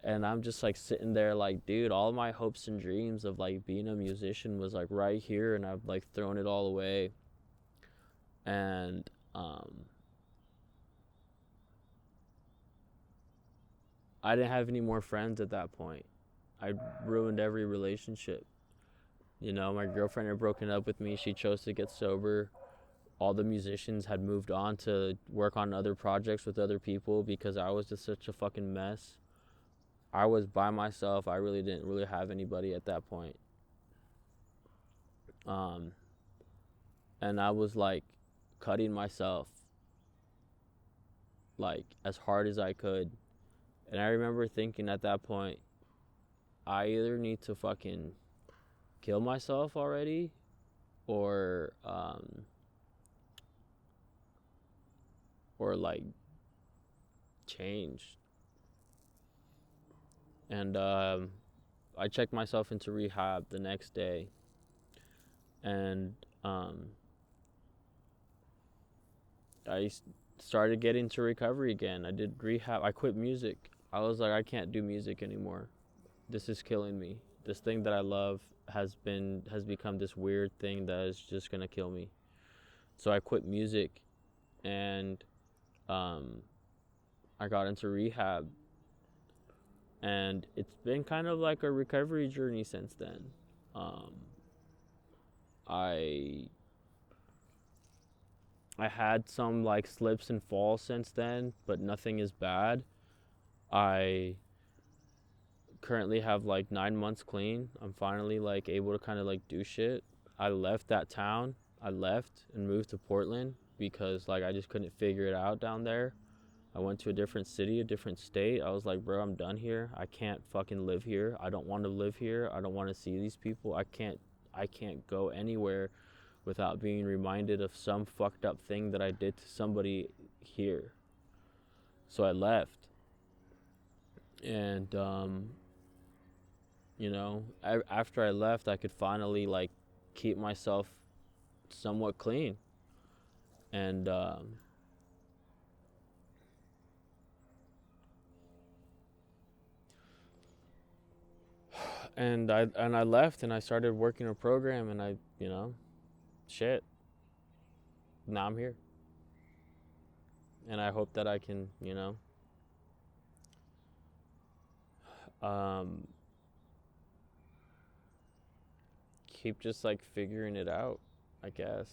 And I'm just like sitting there like, dude, all my hopes and dreams of like being a musician was like right here, and I've like thrown it all away. And I didn't have any more friends at that point. I ruined every relationship. My girlfriend had broken up with me. She chose to get sober. All the musicians had moved on to work on other projects with other people because I was just such a fucking mess. I was by myself. I really didn't really have anybody at that point. And I was like cutting myself like as hard as I could. And I remember thinking at that point, I either need to fucking kill myself already, or like change. And I checked myself into rehab the next day, and I started getting to recovery again. I did rehab. I quit music. I was like, I can't do music anymore. This is killing me. This thing that I love has become this weird thing that is just gonna kill me. So I quit music, and I got into rehab, and it's been kind of like a recovery journey since then. I had some like slips and falls since then, but nothing is bad. I currently have like 9 months clean. I'm finally like able to kind of like do shit. I left that town. I left and moved to Portland because like I just couldn't figure it out down there. I went to a different city, a different state. I was like, bro, I'm done here. I can't fucking live here. I don't want to live here. I don't want to see these people. I can't go anywhere without being reminded of some fucked up thing that I did to somebody here. So I left. And after I left, I could finally like keep myself somewhat clean. And I left, and I started working a program, and I shit, now I'm here, and I hope that I can keep just like figuring it out, I guess.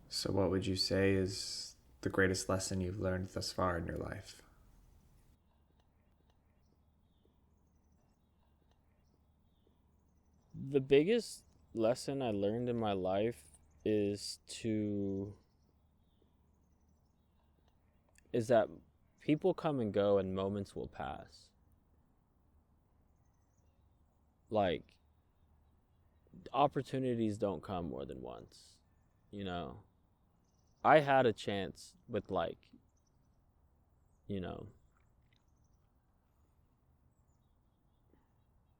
So, what would you say is the greatest lesson you've learned thus far in your life? The biggest lesson I learned in my life is to is that people come and go and moments will pass. Like, opportunities don't come more than once, you know? I had a chance with, like, you know,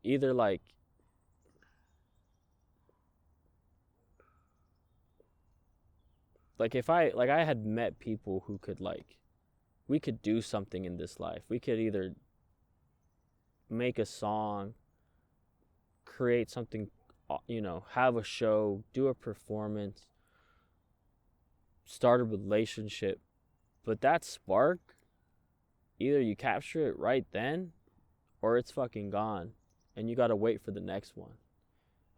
either like if I had met people who could, like, we could do something in this life. We could either make a song, create something, have a show, do a performance, start a relationship. But that spark, either you capture it right then or it's fucking gone and you got to wait for the next one.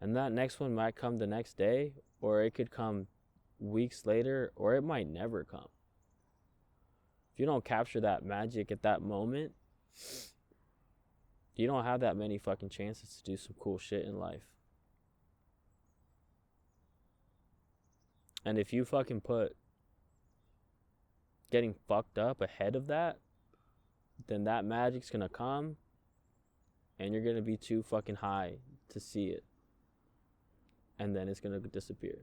And that next one might come the next day, or it could come weeks later, or it might never come. If you don't capture that magic at that moment, you don't have that many fucking chances to do some cool shit in life. And if you fucking put getting fucked up ahead of that, then that magic's gonna come and you're gonna be too fucking high to see it. And then it's gonna disappear.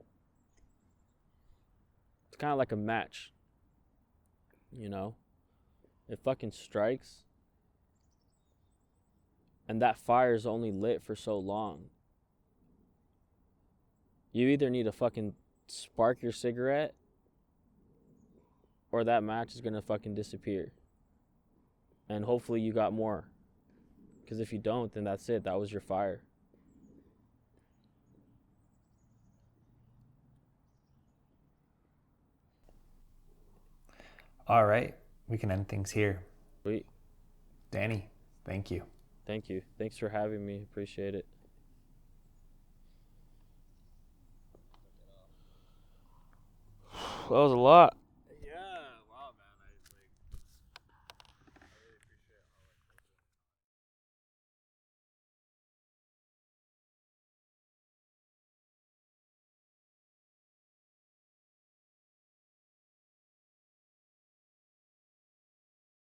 It's kind of like a match, you know? It fucking strikes, and that fire's only lit for so long. You either need to fucking spark your cigarette, or that match is gonna fucking disappear. And hopefully you got more. Because if you don't, then that's it. That was your fire. All right, we can end things here. Sweet. Dani, thank you. Thank you. Thanks for having me. Appreciate it. That was a lot.